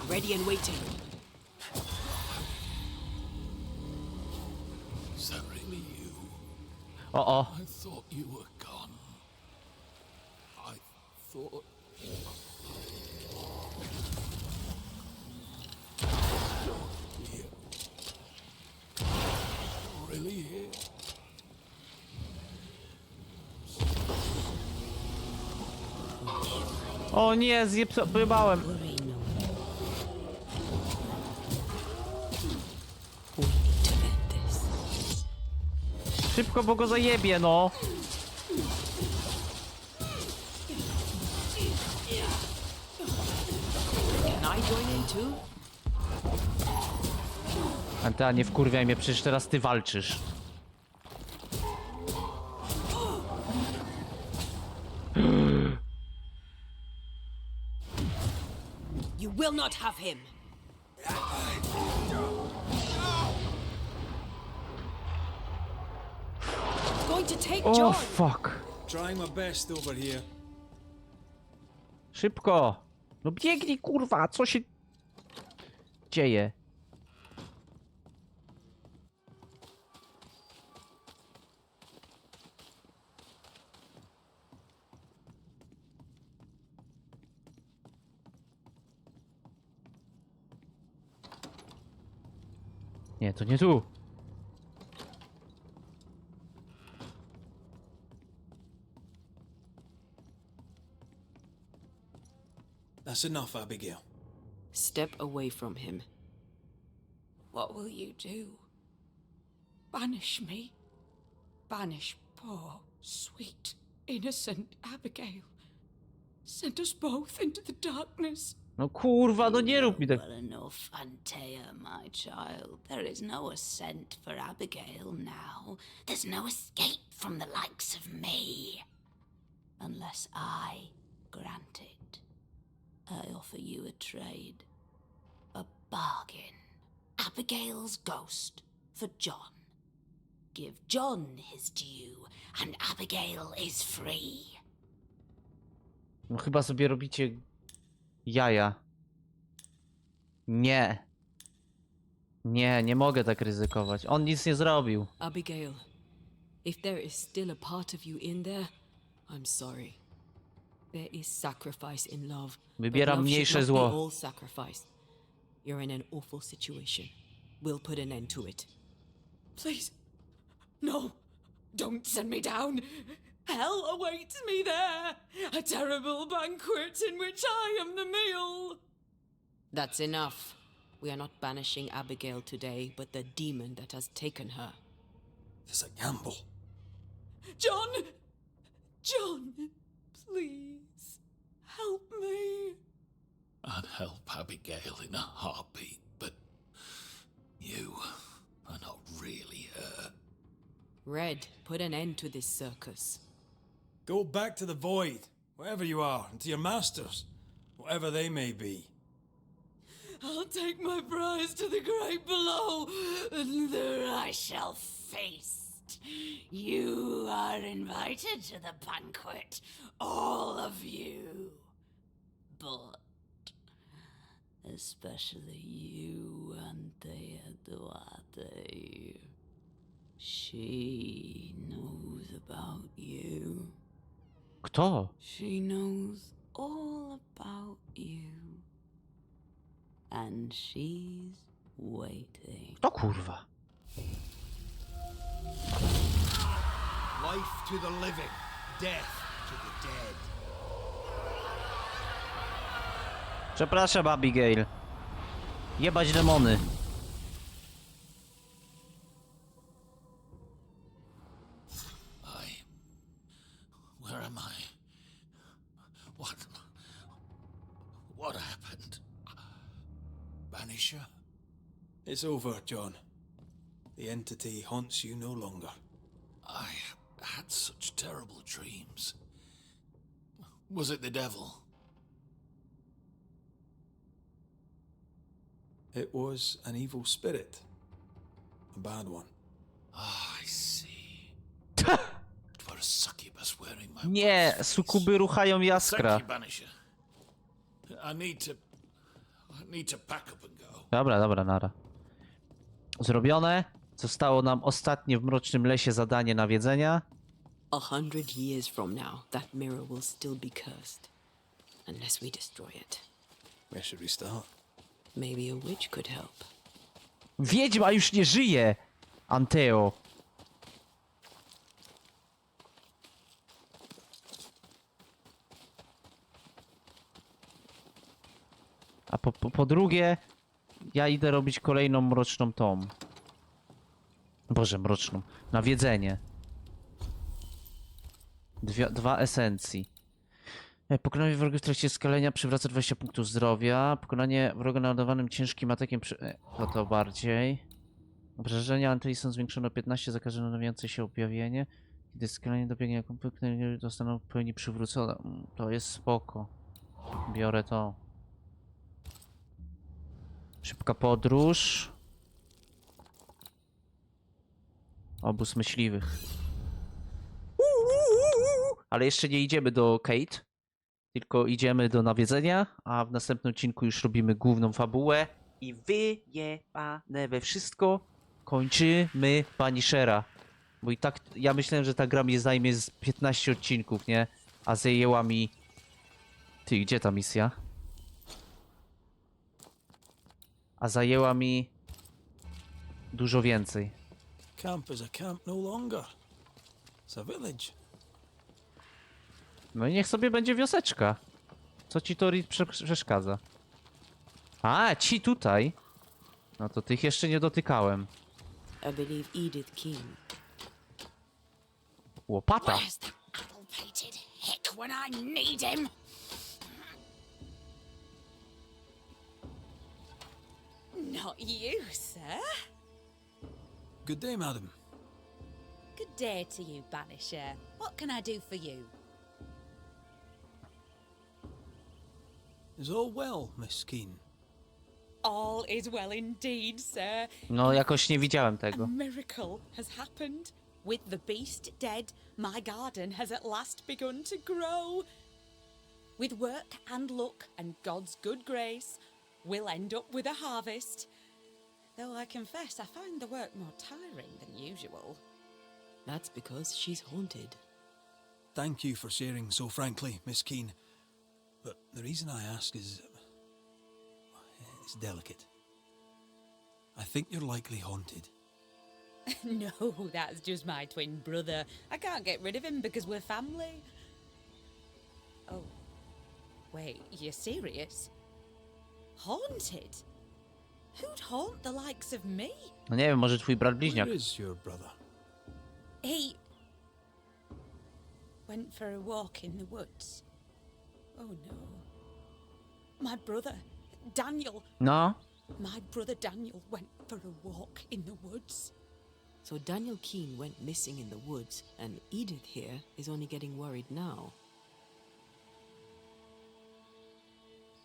Ready and waiting. Is that really you? O, I thought you were gone. I thought... You're here. You're really here. o nie, zjebałem. Worry no We need to end this. Szybko, bo go zajebie, no. Can I join in too? Antea, nie wkurwiaj mnie, przecież teraz ty walczysz. You will not have him. Going to take O, John. fuck. Trying my best over here. Szybko! No biegnij, kurwa! Co się dzieje? Nie, to nie tu. That's enough, Abigail. Step away from him. What will you do? Banish me? Banish poor, sweet, innocent Abigail? Send us both into the darkness? No kurwa, no nie rób mi tak. Well enough, Antea, my child. There is no ascent for Abigail now. There's no escape from the likes of me. Unless I grant it. I offer you a trade. A bargain. Abigail's ghost for John. Give John his due, and Abigail is free. No chyba sobie robicie jaja. Nie. Nie, nie mogę tak ryzykować. On nic nie zrobił. Abigail, if there is still a part of you in there, I'm sorry. There is sacrifice in love. but Wybieram love should mniejsze not zło. be all sacrifice. You're in an awful situation. We'll put an end to it. Please, no, don't send me down. Hell awaits me there. A terrible banquet in which I am the meal. That's enough. We are not banishing Abigail today, but the demon that has taken her. It's a gamble. John! John, please, help me. I'd help Abigail in a heartbeat, but you are not really her. Red, put an end to this circus. Go back to the void, wherever you are, and to your masters, whatever they may be. I'll take my prize to the great below, and there I shall feast. You are invited to the banquet, all of you. But especially you, Antea Duarte. She knows about you. Kto? She knows all about you. And she's waiting. Kto kurwa? Life to the living, death to the dead. Przepraszam, Abigail. Jebać demony. Where am I? What happened? Banisher? It's over, John. The entity haunts you no longer. I had such terrible dreams. Was it the devil? It was an evil spirit. A bad one. Ah, I see. It were a succubus wearing my Nie, wife's sukuby ruchają face. jaskra. Thank you, Banisher. I need to pack up and go. Dobra, nara. Zrobione. Zostało nam ostatnie w Mrocznym Lesie zadanie nawiedzenia. 100 years from now, that mirror will still be cursed. Unless we destroy it. Where should we start? Maybe a witch could help. Wiedźma już nie żyje! Anteo. A po drugie, ja idę robić kolejną mroczną tom. Boże, mroczną. Nawiedzenie. Dwa esencji. Pokonanie wroga w trakcie skalenia przywraca 20 punktów zdrowia. Pokonanie wroga naładowanym ciężkim atakiem to bardziej. Obrażenia Antei są zwiększone o 15 za każde nadawiające się objawienie. Kiedy skalenie dobiegnie punktu, zostaną w pełni przywrócone. To jest spoko. Biorę to. Szybka podróż. Obóz myśliwych. Ale jeszcze nie idziemy do Kate, tylko idziemy do nawiedzenia, a w następnym odcinku już robimy główną fabułę i wyjebane we wszystko kończymy Banishera. Bo i tak ja myślałem, że ta gra mnie zajmie z 15 odcinków, nie? A zajęła mi... Ty, gdzie ta misja? A zajęła mi dużo więcej. Camp is a camp no longer. It's a village. No i niech sobie będzie wioseczka. Co ci to przeszkadza? A, ci tutaj. No to tych jeszcze nie dotykałem. I believe Edith Keane. Łopata. Where's that apple-pated hick when I need him? Not you, sir. Good day, madam. Good day to you, Banisher. What can I do for you? Is all well, Miss Keane? All is well indeed, sir. No jakoś nie widziałem A tego. miracle has happened. With the beast dead, my garden has at last begun to grow. With work and luck and God's good grace, we'll end up with a harvest. Though I confess I found the work more tiring than usual. That's because she's haunted. Thank you for sharing so frankly, Miss Keane. But the reason I ask is... it's delicate. I think you're likely haunted. No, that's just my twin brother. I can't get rid of him because we're family. Oh. Wait, you're serious? Haunted? Who'd haunt the likes of me? No nie wiem, może twój brat bliźniak. Where is your brother? He went for a walk in the woods. Oh no. My brother, Daniel. No. My brother Daniel went for a walk in the woods. So Daniel Keane went missing in the woods, and Edith here is only getting worried now.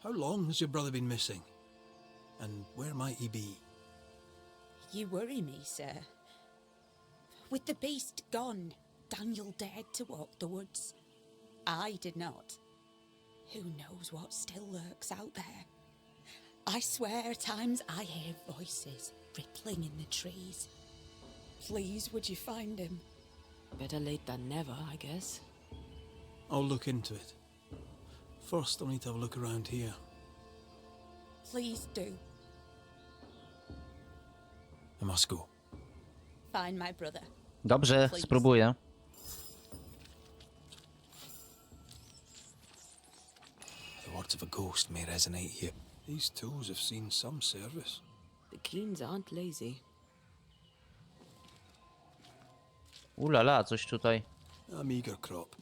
How long has your brother been missing? And where might he be? You worry me, sir. With the beast gone, Daniel dared to walk the woods. I did not. Who knows what still lurks out there? I swear at times I hear voices rippling in the trees. Please, would you find him? Better late than never, I guess. I'll look into it. First, I'll need to have a look around here. Please do. I must go. Find my brother. Dobrze, Please. spróbuję. The words of a ghost may resonate here. These tools have seen some service. The Keanes aren't lazy. Ulala, coś tutaj. A meager crop.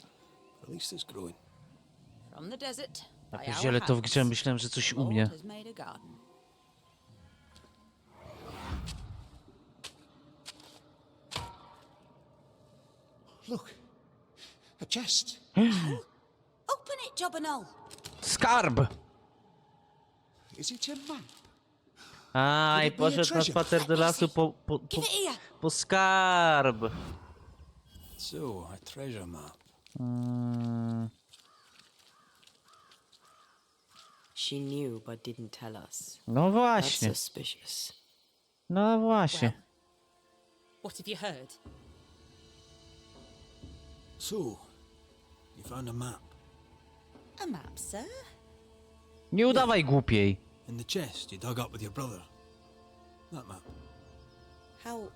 At least it's growing. From the desert. Ja by our pierdzielę to w grze, hands, myślałem, że coś the u Lord mnie. has made a garden. Look, a chest. Open it, Jobberknoll. Skarb! Is it a map? A, i Would it be a poszedł na treasure? spacer do lasu Give it here. po skarb. So, a treasure map. She knew but didn't tell us. No That's właśnie. suspicious. No właśnie. What have you heard? So, you found a map. A map, sir? Nie udawaj głupiej. In the chest you dug up with your brother. That map. How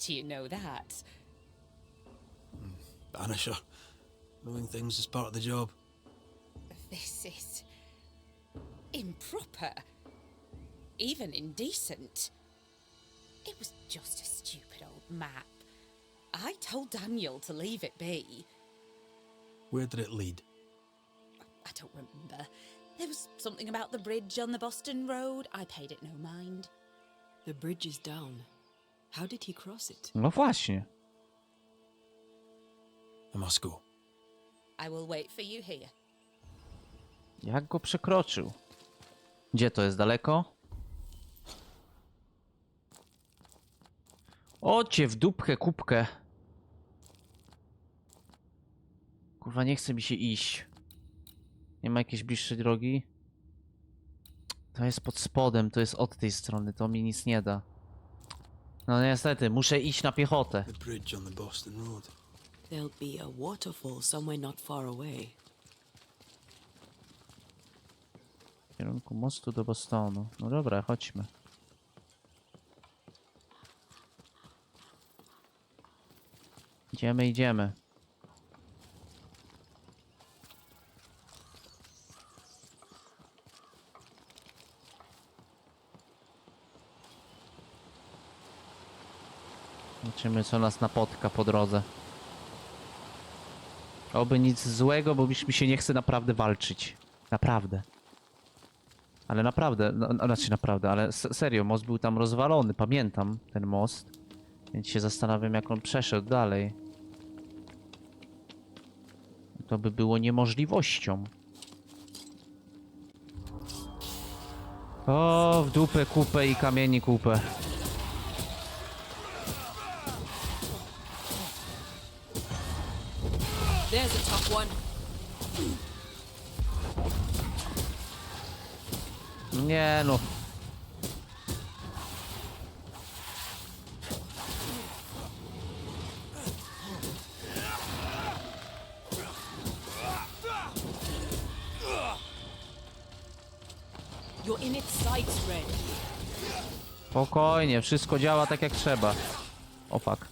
do you know that? Banisher. Knowing things is part of the job. This is improper. Even indecent. It was just a stupid old map. I told Daniel to leave it be. Where did it lead? I don't remember. There was something about the bridge on the Boston Road. I paid it no mind. The bridge is down. How did he cross it? No właśnie. I must go. I will wait for you here. Jak go przekroczył? Gdzie to jest? Daleko? O cię w dupkę, kubkę. Kurwa, nie chce mi się iść. Nie ma jakiejś bliższej drogi? To jest pod spodem, to jest od tej strony, to mi nic nie da. No niestety, muszę iść na piechotę. The bridge on the Boston Road. There'll be a waterfall somewhere not far away. W kierunku mostu do Bostonu. No dobra, chodźmy. Idziemy, idziemy. Zobaczymy, co nas napotka po drodze. Oby nic złego, bo już mi się nie chce naprawdę walczyć. Naprawdę. Ale naprawdę, no, znaczy naprawdę, ale serio, most był tam rozwalony, pamiętam ten most. Więc się zastanawiam, jak on przeszedł dalej. To by było niemożliwością. O, w dupę kupę i kamieni kupę. There's a tough one. Nie no. You're in its sights, Red. Spokojnie, wszystko działa tak jak trzeba. O fuck.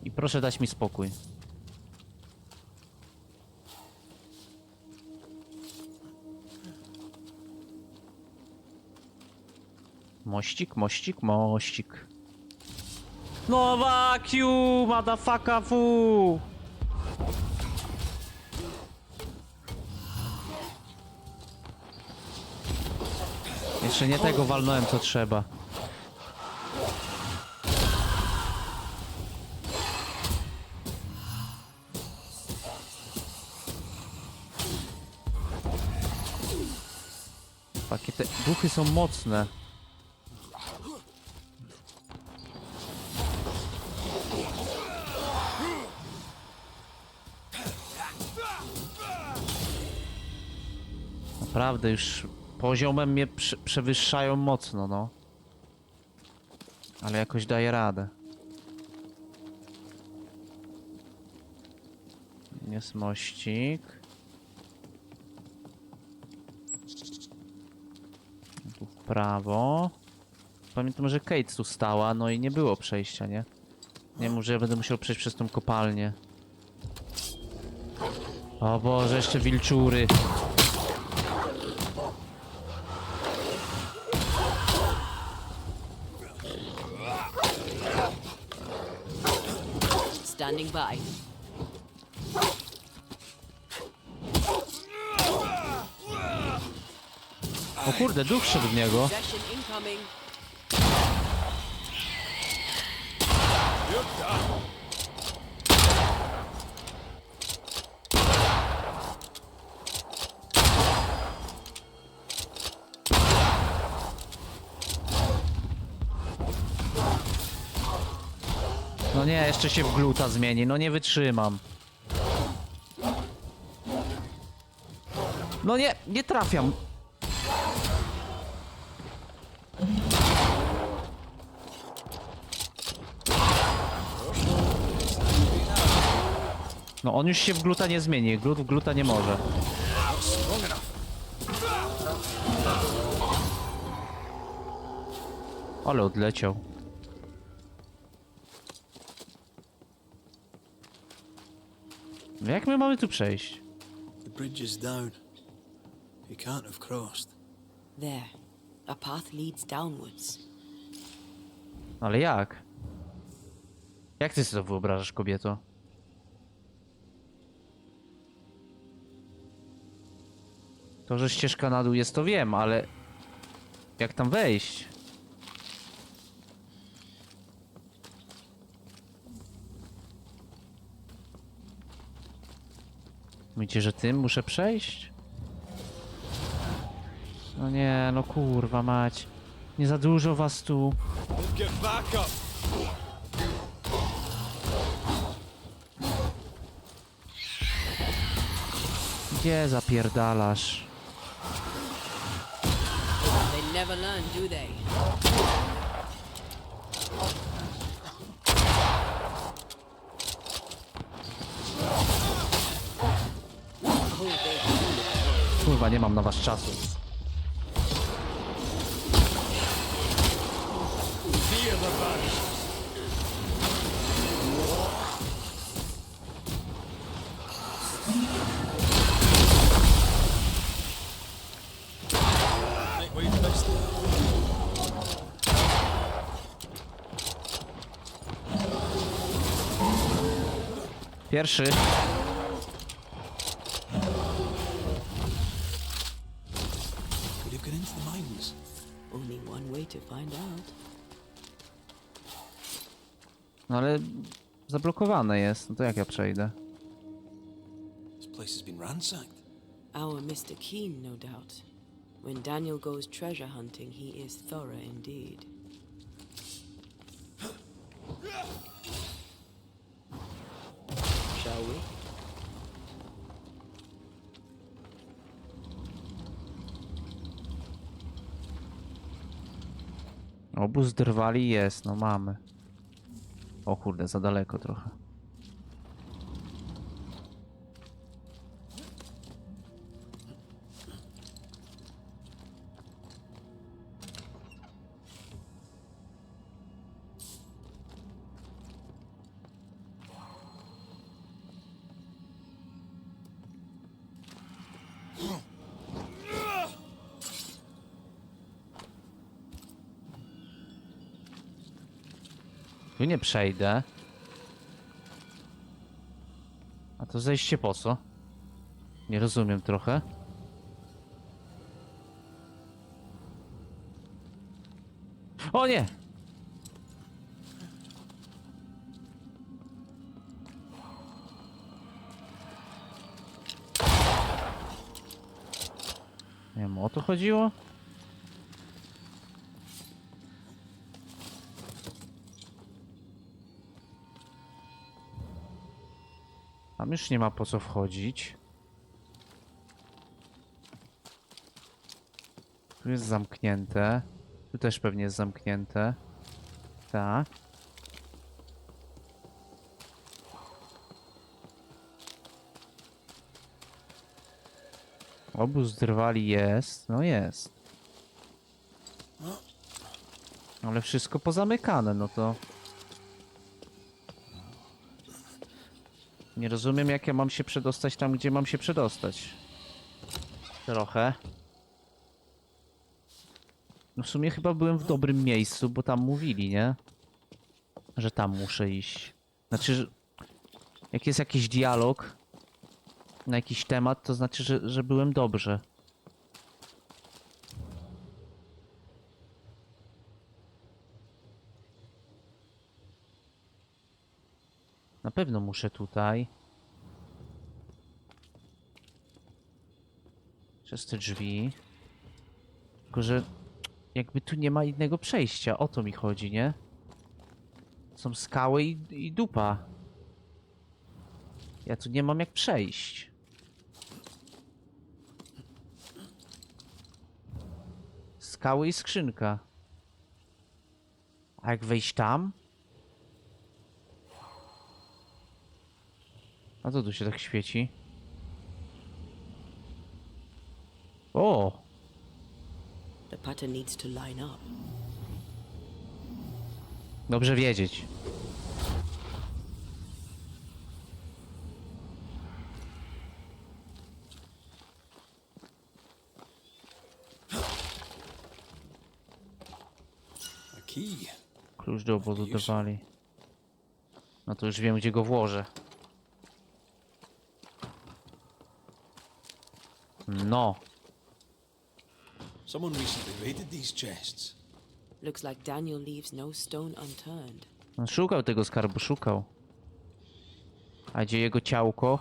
I proszę dać mi spokój. Mościk, mościk, mościk. No fuck you, motherfucker, fu! Jeszcze nie tego walnąłem, co trzeba. Takie te duchy są mocne. Naprawdę już poziomem mnie przewyższają mocno, no. Ale jakoś daję radę. Jest mościk. Tu w prawo. Pamiętam, że Kate tu stała, no i nie było przejścia, nie? Nie mów, że ja będę musiał przejść przez tą kopalnię. O Boże, jeszcze wilczury. Standing by. O kurde, duch szedł w niego. Possession incoming. No nie, jeszcze się w gluta zmieni, no nie wytrzymam. No nie, nie trafiam. No on już się w gluta nie zmieni, glut w gluta nie może. Ale odleciał. Jak my mamy tu przejść? The bridge is down. You can't have crossed. There. A path leads downwards. Ale jak? Jak ty sobie to wyobrażasz, kobieto? To, że ścieżka na dół jest, to wiem, ale... Jak tam wejść? Mówicie, że tym muszę przejść? No nie, no kurwa mać. Nie za dużo was tu. Get back up! Gdzie zapierdalasz? They never learn, do they? Kurwa, nie mam na was czasu. Fear the Banishers! Think we've missed it. Pierwszy. Could have gone into the mines. Only one way to find out. No ale zablokowane jest. No to jak ja przejdę? This place has been ransacked. Our Mr. Keen, no doubt. When Daniel goes treasure hunting, he is thorough indeed. Shall we? Obóz drwali jest, no mamy. O kurde, za daleko trochę. Tu nie przejdę. A to zejście po co? Nie rozumiem trochę. O nie! Nie wiem, o to chodziło? Tam już nie ma po co wchodzić. Tu jest zamknięte. Tu też pewnie jest zamknięte. Tak. Obóz drwali jest. No jest. Ale wszystko pozamykane, no to... Nie rozumiem, jak ja mam się przedostać tam, gdzie mam się przedostać. Trochę. No w sumie chyba byłem w dobrym miejscu, bo tam mówili, nie? Że tam muszę iść. Znaczy, że jak jest jakiś dialog na jakiś temat, to znaczy, że byłem dobrze. Na pewno muszę tutaj. Przez te drzwi. Tylko, że jakby tu nie ma innego przejścia. O to mi chodzi, nie? Są skały i dupa. Ja tu nie mam jak przejść. Skały i skrzynka. A jak wejść tam? A co tu się tak świeci? O! The pattern needs to line up. Dobrze wiedzieć. A key. Klucz do obozu dawali. No to już wiem, gdzie go włożę. No. Someone recently raided these chests. Looks like Daniel leaves no stone unturned. On szukał tego skarbu, szukał. A gdzie jego ciałko?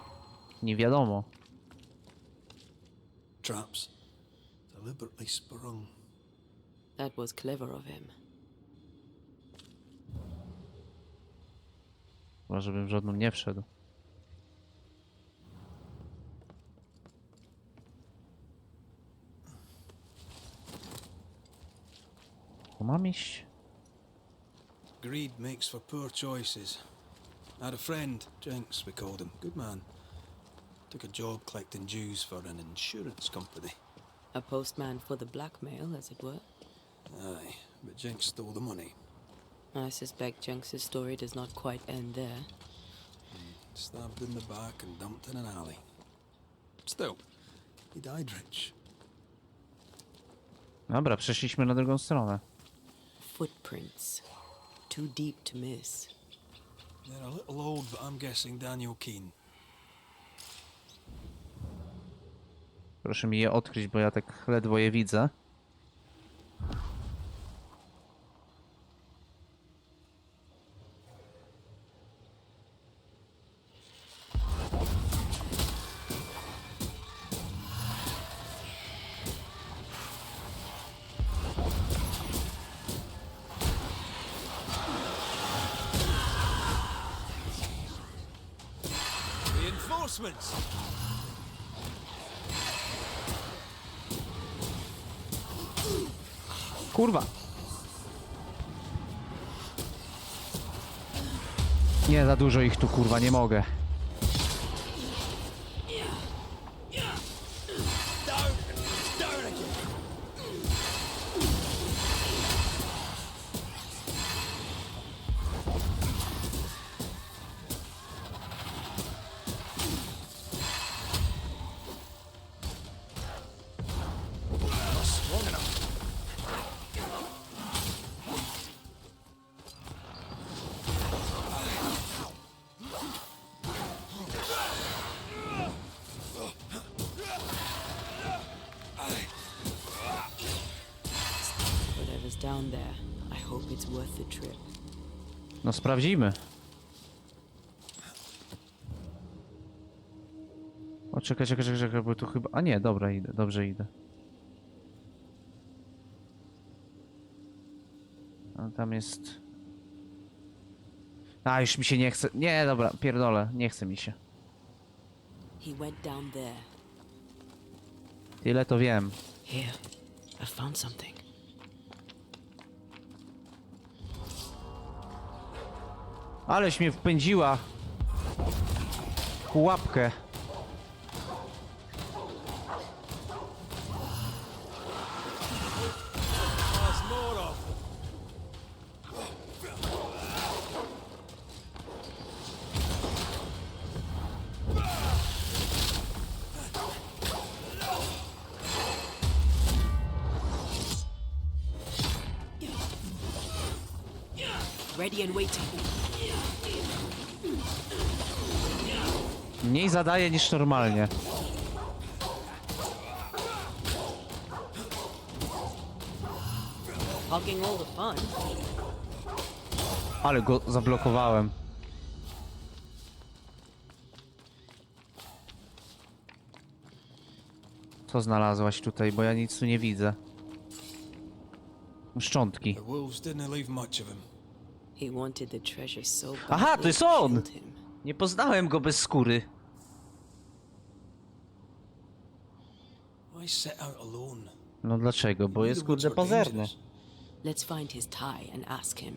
Nie wiadomo. Traps. Deliberately sprung. That was clever of him. Chyba, żebym w żadną nie wszedł. Tu mam iść? Greed makes for poor choices. I had a friend, Jenks we called him, good man. Took a job collecting dues for an insurance company. A postman for the blackmail, as it were. Aye, but Jenks stole the money. I suspect Jenks's story does not quite end there. Stabbed in the back and dumped in an alley. Still, he died rich. Dobra, przeszliśmy na drugą stronę. Footprints. Too deep to miss. They're a little old, but I'm guessing Daniel Keane. Proszę mi je odkryć, bo ja tak ledwo je widzę. Reinforcements! Kurwa! Nie, za dużo ich tu, kurwa, nie mogę. Whatever's down there, I hope it's worth the trip. No sprawdzimy. O, czekaj, bo tu chyba... A nie, dobra, idę, dobrze idę. A tam jest... A, już mi się nie chce... Nie, dobra, pierdolę, nie chce mi się. He went down there. Tyle to wiem. Here, I found something. Aleś mnie wpędziła w pułapkę. There's more of them. Ready and waiting. Mniej zadaje niż normalnie. Hogging all the fun. Ale go zablokowałem. Co znalazłaś tutaj, bo ja nic tu nie widzę. Szczątki. The wolves didn't leave much of him. He wanted the treasure so bad. Aha, to jest on! killed him. Nie poznałem go bez skóry. Why set out alone? No dlaczego? Bo jest The woods kurde were pazerny. dangerous. Let's find his tie and ask him.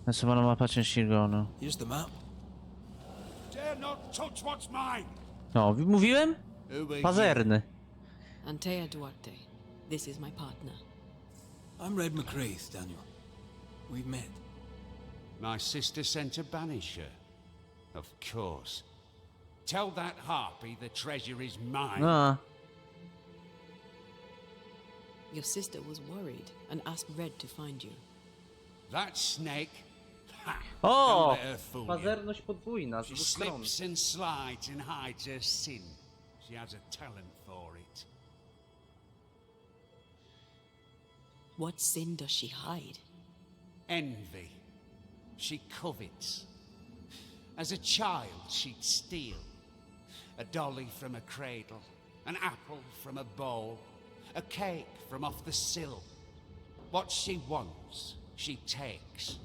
Nasywana mapa części gonu. Here's the map. Dare not touch what's mine! No, mówiłem? Pazerny. Antea Duarte. This is my partner. I'm Red McCraith, Daniel. We've met. My sister sent a banisher. Of course. Tell that harpy the treasure is mine. No. Your sister was worried and asked Red to find you. That snake? Ha! O! Don't let her fool you. Pazerność podwójna z She dwóch stron. slips and slides and hides her sin. She has a talent for it. What sin does she hide? Envy. She covets. As a child, she'd steal a dolly from a cradle, an apple from a bowl, a cake from off the sill. What she wants, she takes.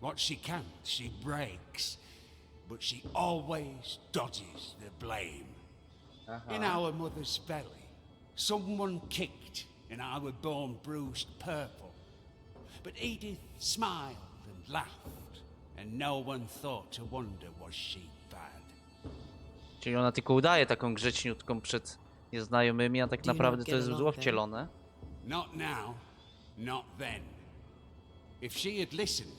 What she can't, she breaks. But she always dodges the blame. In our mother's belly, someone kicked, and I were born bruised purple. But Edith smiled and laughed, and no one thought to wonder was she bad. Czyli ona tylko udaje taką grzeczniutką przed nieznajomymi, a tak Do you naprawdę not to get jest along zło then? wcielone. Not now, not then. If she had listened,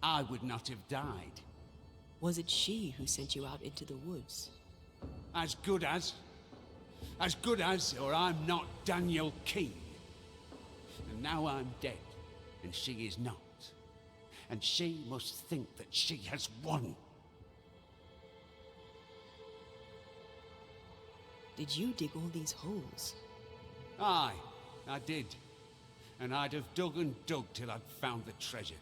I would not have died. Was it she who sent you out into the woods? As good as, or I'm not Daniel King. And now I'm dead, and she is not. And she must think that she has won. Did you dig all these holes? Aye, I did. And I'd have dug and dug till I'd found the treasure.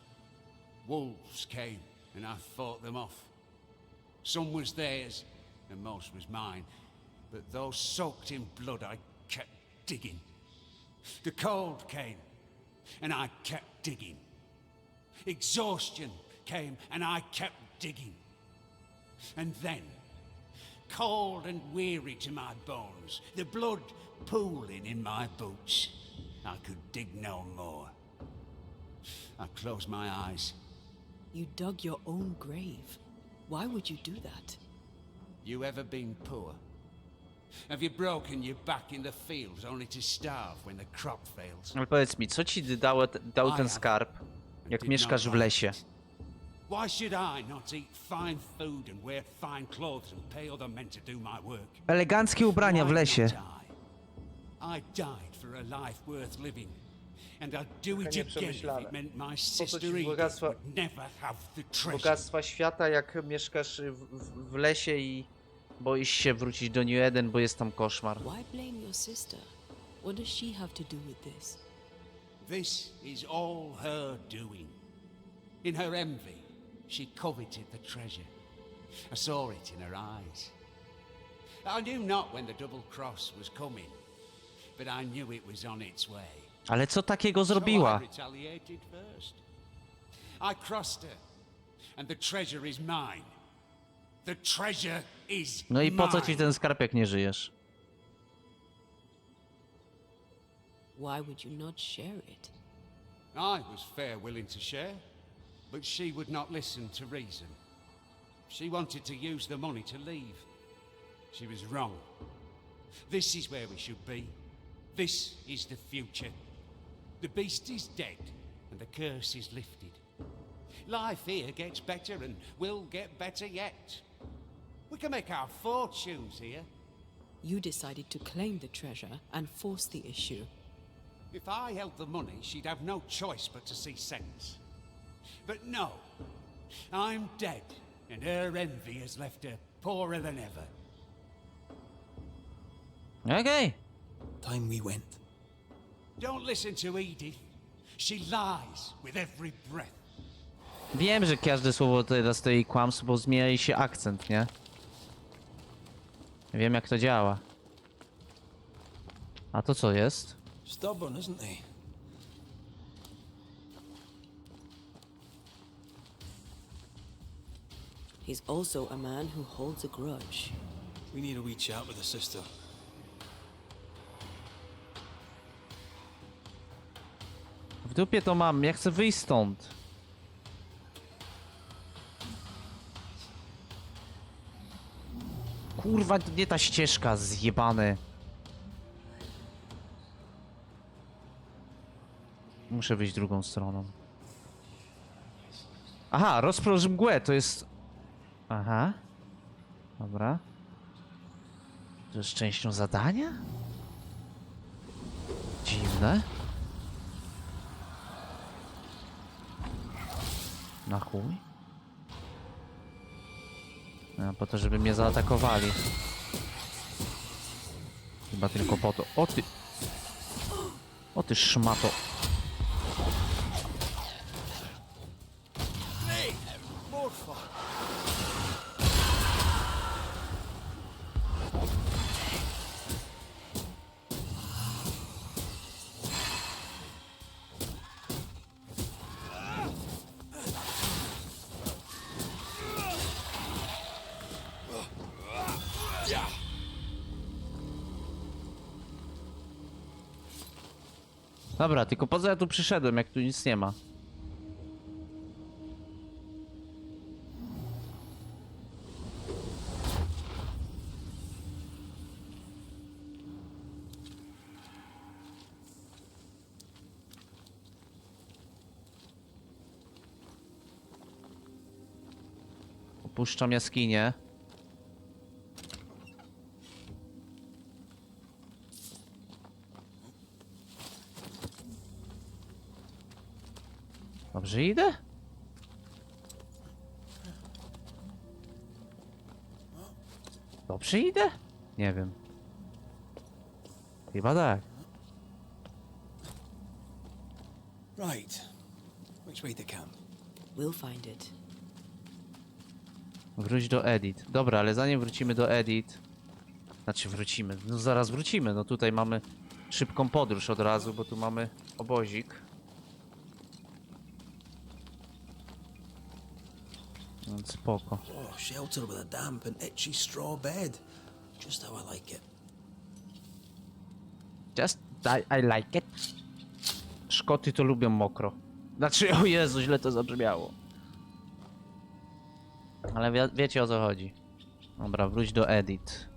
Wolves came, and I fought them off. Some was theirs, and most was mine. But those soaked in blood, I kept digging. The cold came, and I kept digging. Exhaustion came, and I kept digging. And then, cold and weary to my bones, the blood pooling in my boots, I could dig no more. I closed my eyes. You dug your own grave. Why would you do that? You ever been poor? Have you broken your back in the fields only to starve when the crop fails? Ale powiedz mi, co ci dał ten skarb, jak mieszkasz w lesie? Why should I not eat fine food and wear fine clothes and pay other men to do my work? Eleganckie ubrania w Why lesie. not I died for a life worth living, and I'd do it again if it meant my sister Edith would never have the treasure. Bogactwa świata, jak mieszkasz w lesie i boisz się wrócić do New Eden, bo jest tam koszmar. Why blame your sister? What does she have to do with this? This is all her doing. In her envy, she coveted the treasure. I saw it in her eyes. I knew not when the double cross was coming, but I knew it was on its way. Ale co takiego So I zrobiła? retaliated first. I crossed her, and the treasure is mine. The treasure is No i po co ci mine. ten skarb, jak nie żyjesz? Why would you not share it? I was fair willing to share, but she would not listen to reason. She wanted to use the money to leave. She was wrong. This is where we should be. This is the future. The beast is dead, and the curse is lifted. Life here gets better and will get better yet. We can make our fortunes here. You decided to claim the treasure and force the issue. If I held the money, she'd have no choice but to see sense. But no, I'm dead, and her envy has left her poorer than ever. Okej. Time we went. Don't listen to Edith. She lies with every breath. Wiem, że każde słowo teraz to jej kłamstwo, bo zmienia jej się akcent, nie? Wiem, jak to działa. A to co jest? Stubborn, isn't he? He's also a man who holds a grudge. We need a wee chat with the sister. W dupie to mam, ja chcę wyjść stąd. Kurwa, to nie ta ścieżka, zjebany. Muszę wyjść drugą stroną. Aha, rozprosz mgłę, to jest... Aha. Dobra. To jest częścią zadania? Dziwne. Na chuj? No, po to, żeby mnie zaatakowali. Chyba tylko po to. O ty! O ty szmato! Dobra, tylko po co ja tu przyszedłem, jak tu nic nie ma? Opuszczam jaskinię. Dobrze idę? Dobrze idę? Nie wiem. Chyba tak. Right. Which way to camp? We'll find it. Wróć do edit. Dobra, ale zanim wrócimy do edit... Znaczy wrócimy, no zaraz wrócimy. No tutaj mamy szybką podróż od razu, bo tu mamy obozik. No, spoko. Oh, shelter with a damp and itchy straw bed. Just how I like it. Just I like it. Szkoty to lubią mokro. Znaczy, o Jezu, źle to zabrzmiało. Ale wiecie o co chodzi. Dobra, wróć do edit.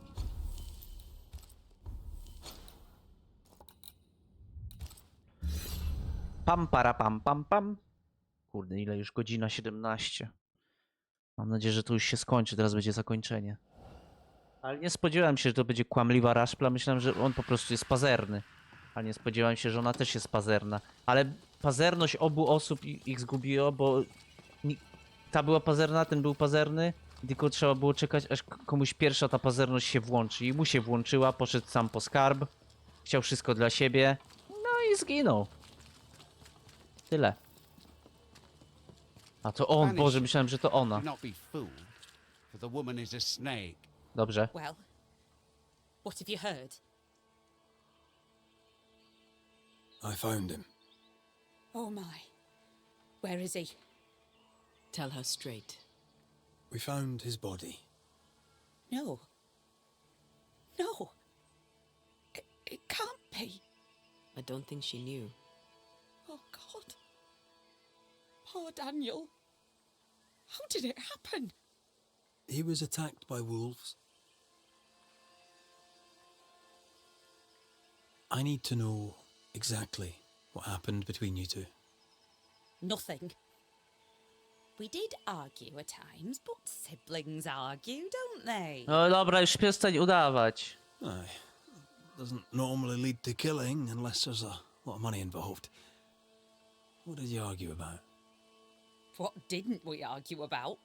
Pam para pam pam pam. Kurde, ile już? Godzina 17. Mam nadzieję, że to już się skończy, teraz będzie zakończenie. Ale nie spodziewałem się, że to będzie kłamliwa raszpla. Myślałem, że on po prostu jest pazerny. Ale nie spodziewałem się, że ona też jest pazerna. Ale pazerność obu osób ich zgubiło, bo ta była pazerna, ten był pazerny. Tylko trzeba było czekać, aż komuś pierwsza ta pazerność się włączy. I mu się włączyła, poszedł sam po skarb. Chciał wszystko dla siebie. No i zginął. Tyle. A to on, Boże, myślałem, że to ona. Do not be fooled, for the woman is a snake. Dobrze. Well, what have you heard? I found him. Oh my. Where is he? Tell her straight. We found his body. No. No. It can't be. I don't think she knew. Oh, God. Poor Daniel. How did it happen? He was attacked by wolves. I need to know exactly what happened between you two. Nothing. We did argue at times, but siblings argue, don't they? No dobra, już przestań udawać. Aye. Doesn't normally lead to killing unless there's a lot of money involved. What did you argue about? What didn't we argue about?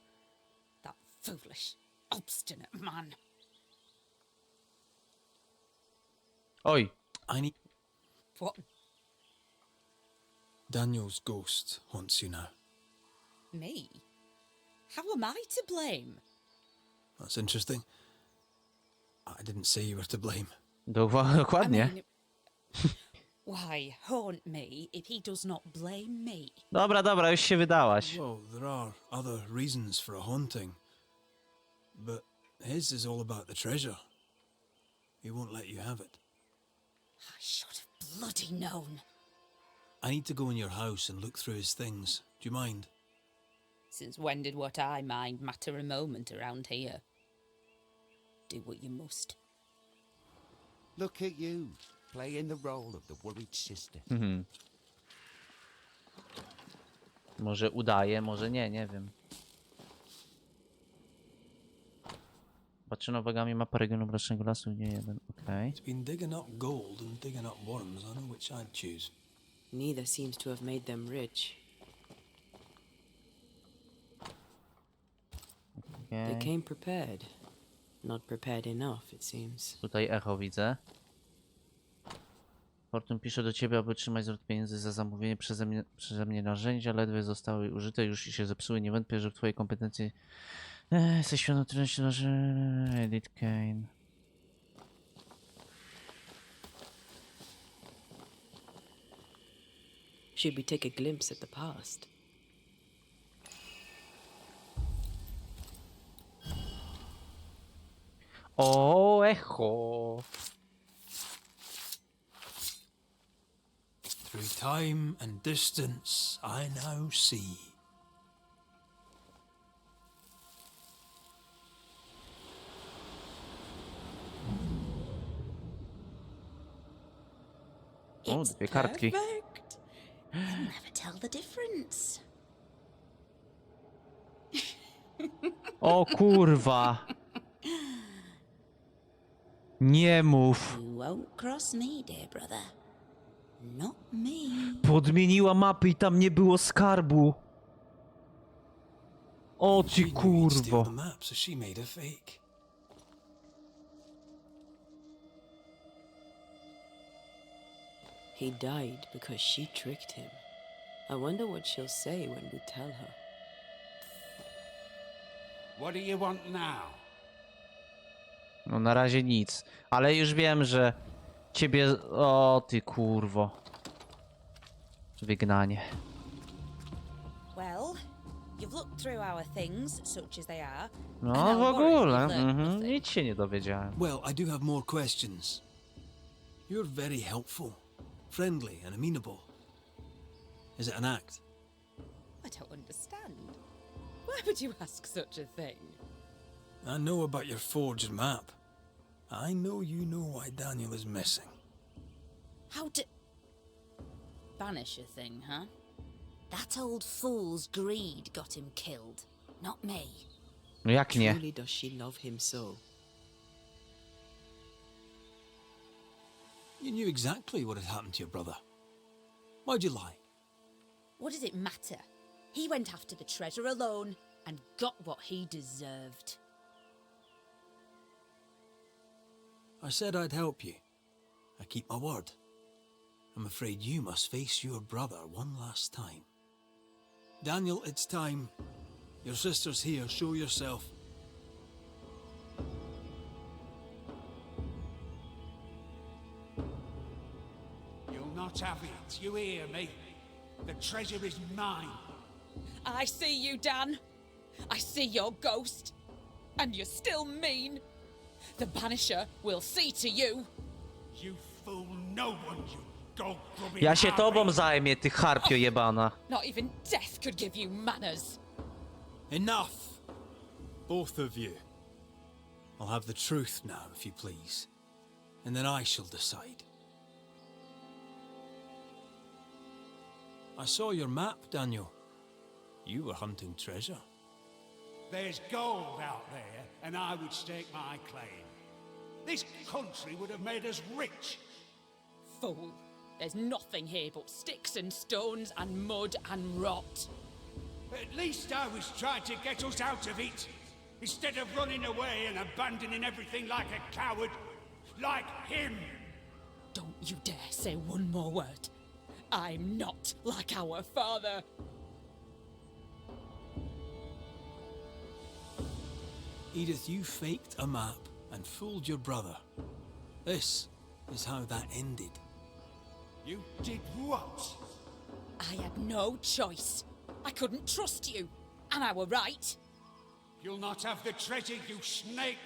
That foolish, obstinate man. Oj. I need... What? Daniel's ghost haunts you now. Me? How am I to blame? That's interesting. I didn't say you were to blame. Dokładnie. I mean, why haunt me if he does not blame me? Dobra, już się wydałaś. Well, there are other reasons for a haunting. But his is all about the treasure. He won't let you have it. I should have bloody known. I need to go in your house and look through his things. Do you mind? Since when did what I mind matter a moment around here? Do what you must. Look at you, playing the role of the worried sister. Może udaje, może nie, nie wiem. Patrzę uwagami mapa regionu Mrocznego Lasu, nie jeden, okej. It's been digging up gold and digging up worms. I know which I'd choose. Neither seems to have made them rich. They came prepared. Not prepared enough, it seems. Tutaj echo widzę. Fortun pisze do ciebie, aby otrzymać zwrot pieniędzy za zamówienie przeze mnie narzędzia. Ledwie zostały użyte, już się zepsuły. Nie wątpię, że w twojej kompetencji... Jesteś świadomości narzędzia... Edit Kane. Should we take a glimpse at the past? O, echo! Through time and distance I now see. O, It's dwie kartki. perfect. You'll never tell the difference. O kurwa. Nie mów. You won't cross me, dear brother. Not me. Podmieniła mapy i tam nie było skarbu. O ty She knew you'd steal kurwo. the map, so she made a fake. He died because she tricked him. I wonder what she'll say when we tell her. What do you want now? No na razie nic. Ale już wiem, że ciebie... O ty kurwo. Wygnanie. Well, you've looked through our things, such as they are. No and I'll w warrant ogóle. you've learned Mhm. nothing. Nic się nie dowiedziałem. Well, I do have more questions. You're very helpful, friendly, and amenable. Is it an act? I don't understand. Why would you ask such a thing? I know about your forged map. I know you know why Daniel is missing. How do... Banisher thing, huh? That old fool's greed got him killed, not me. No jak nie? Truly does she love him so? You knew exactly what had happened to your brother. Why'd you lie? What does it matter? He went after the treasure alone and got what he deserved. I said I'd help you. I keep my word. I'm afraid you must face your brother one last time. Daniel, it's time. Your sister's here. Show yourself. You'll not have it. You hear me? The treasure is mine. I see you, Dan. I see your ghost. And you're still mean. The Banisher will see to you. You fool no one, you dog-grubbing Ja się tobą harpy. zajmie, ty harpio jebana. Not even death could give you manners. Enough! Both of you. I'll have the truth now, if you please. And then I shall decide. I saw your map, Daniel. You were hunting treasure. There's gold out there, and I would stake my claim. This country would have made us rich. Fool. There's nothing here but sticks and stones and mud and rot. At least I was trying to get us out of it, instead of running away and abandoning everything like a coward, like him. Don't you dare say one more word. I'm not like our father. Edith, you faked a map and fooled your brother. This is how that ended. You did what? I had no choice. I couldn't trust you. And I were right. You'll not have the treasure, you snake!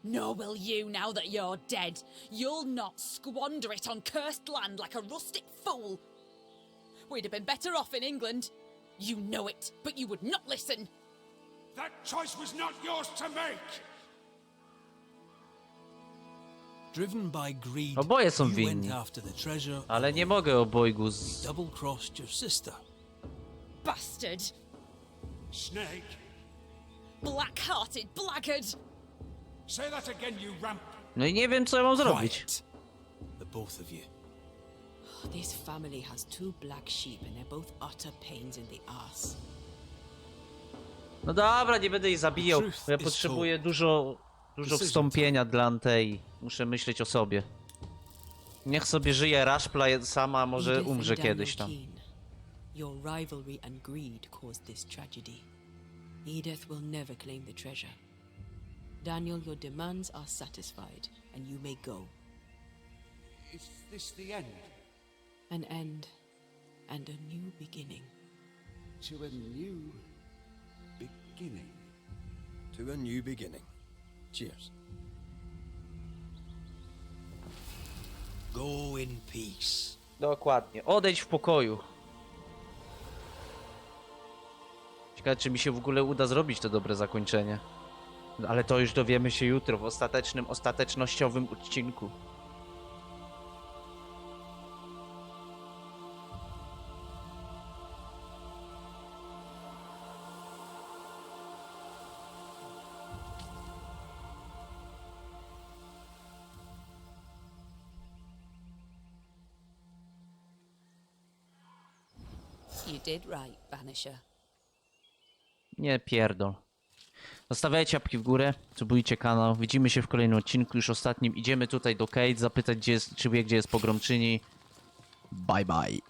Nor will you now that you're dead. You'll not squander it on cursed land like a rustic fool. We'd have been better off in England. You know it, but you would not listen. That choice was not yours to make! Driven by greed, Oboje są you went winni. after the treasure. Ale nie mogę obojgu z... Double-crossed your sister. Bastard! Snake! Black-hearted blackguard! Say that again, you ramp! No i nie wiem, co ja mam zrobić. Quiet. The both of you. This family has two black sheep and they're both utter pains in the ass. No dobra, nie będę jej zabijał, bo ja potrzebuję dużo wstąpienia dla Antei. Muszę myśleć o sobie. Niech sobie żyje Rashpla sama, może Edith umrze and Daniel kiedyś tam. Keane, your rivalry and greed caused this tragedy. Edith will never claim the treasure. Daniel, your demands are satisfied, and you may go. Is this the end? An end, and a new beginning. To a new beginning. To a new beginning. Cheers. Go in peace. Dokładnie. Odejdź w pokoju. Ciekawe, czy mi się w ogóle uda zrobić to dobre zakończenie. Ale to już dowiemy się jutro w ostatecznościowym odcinku. You did right, Banisher. Nie pierdol. Zostawiajcie łapki w górę, subujcie kanał. Widzimy się w kolejnym odcinku, już ostatnim. Idziemy tutaj do Kate, zapytać, gdzie jest, czy wie, gdzie jest pogromczyni. Bye bye.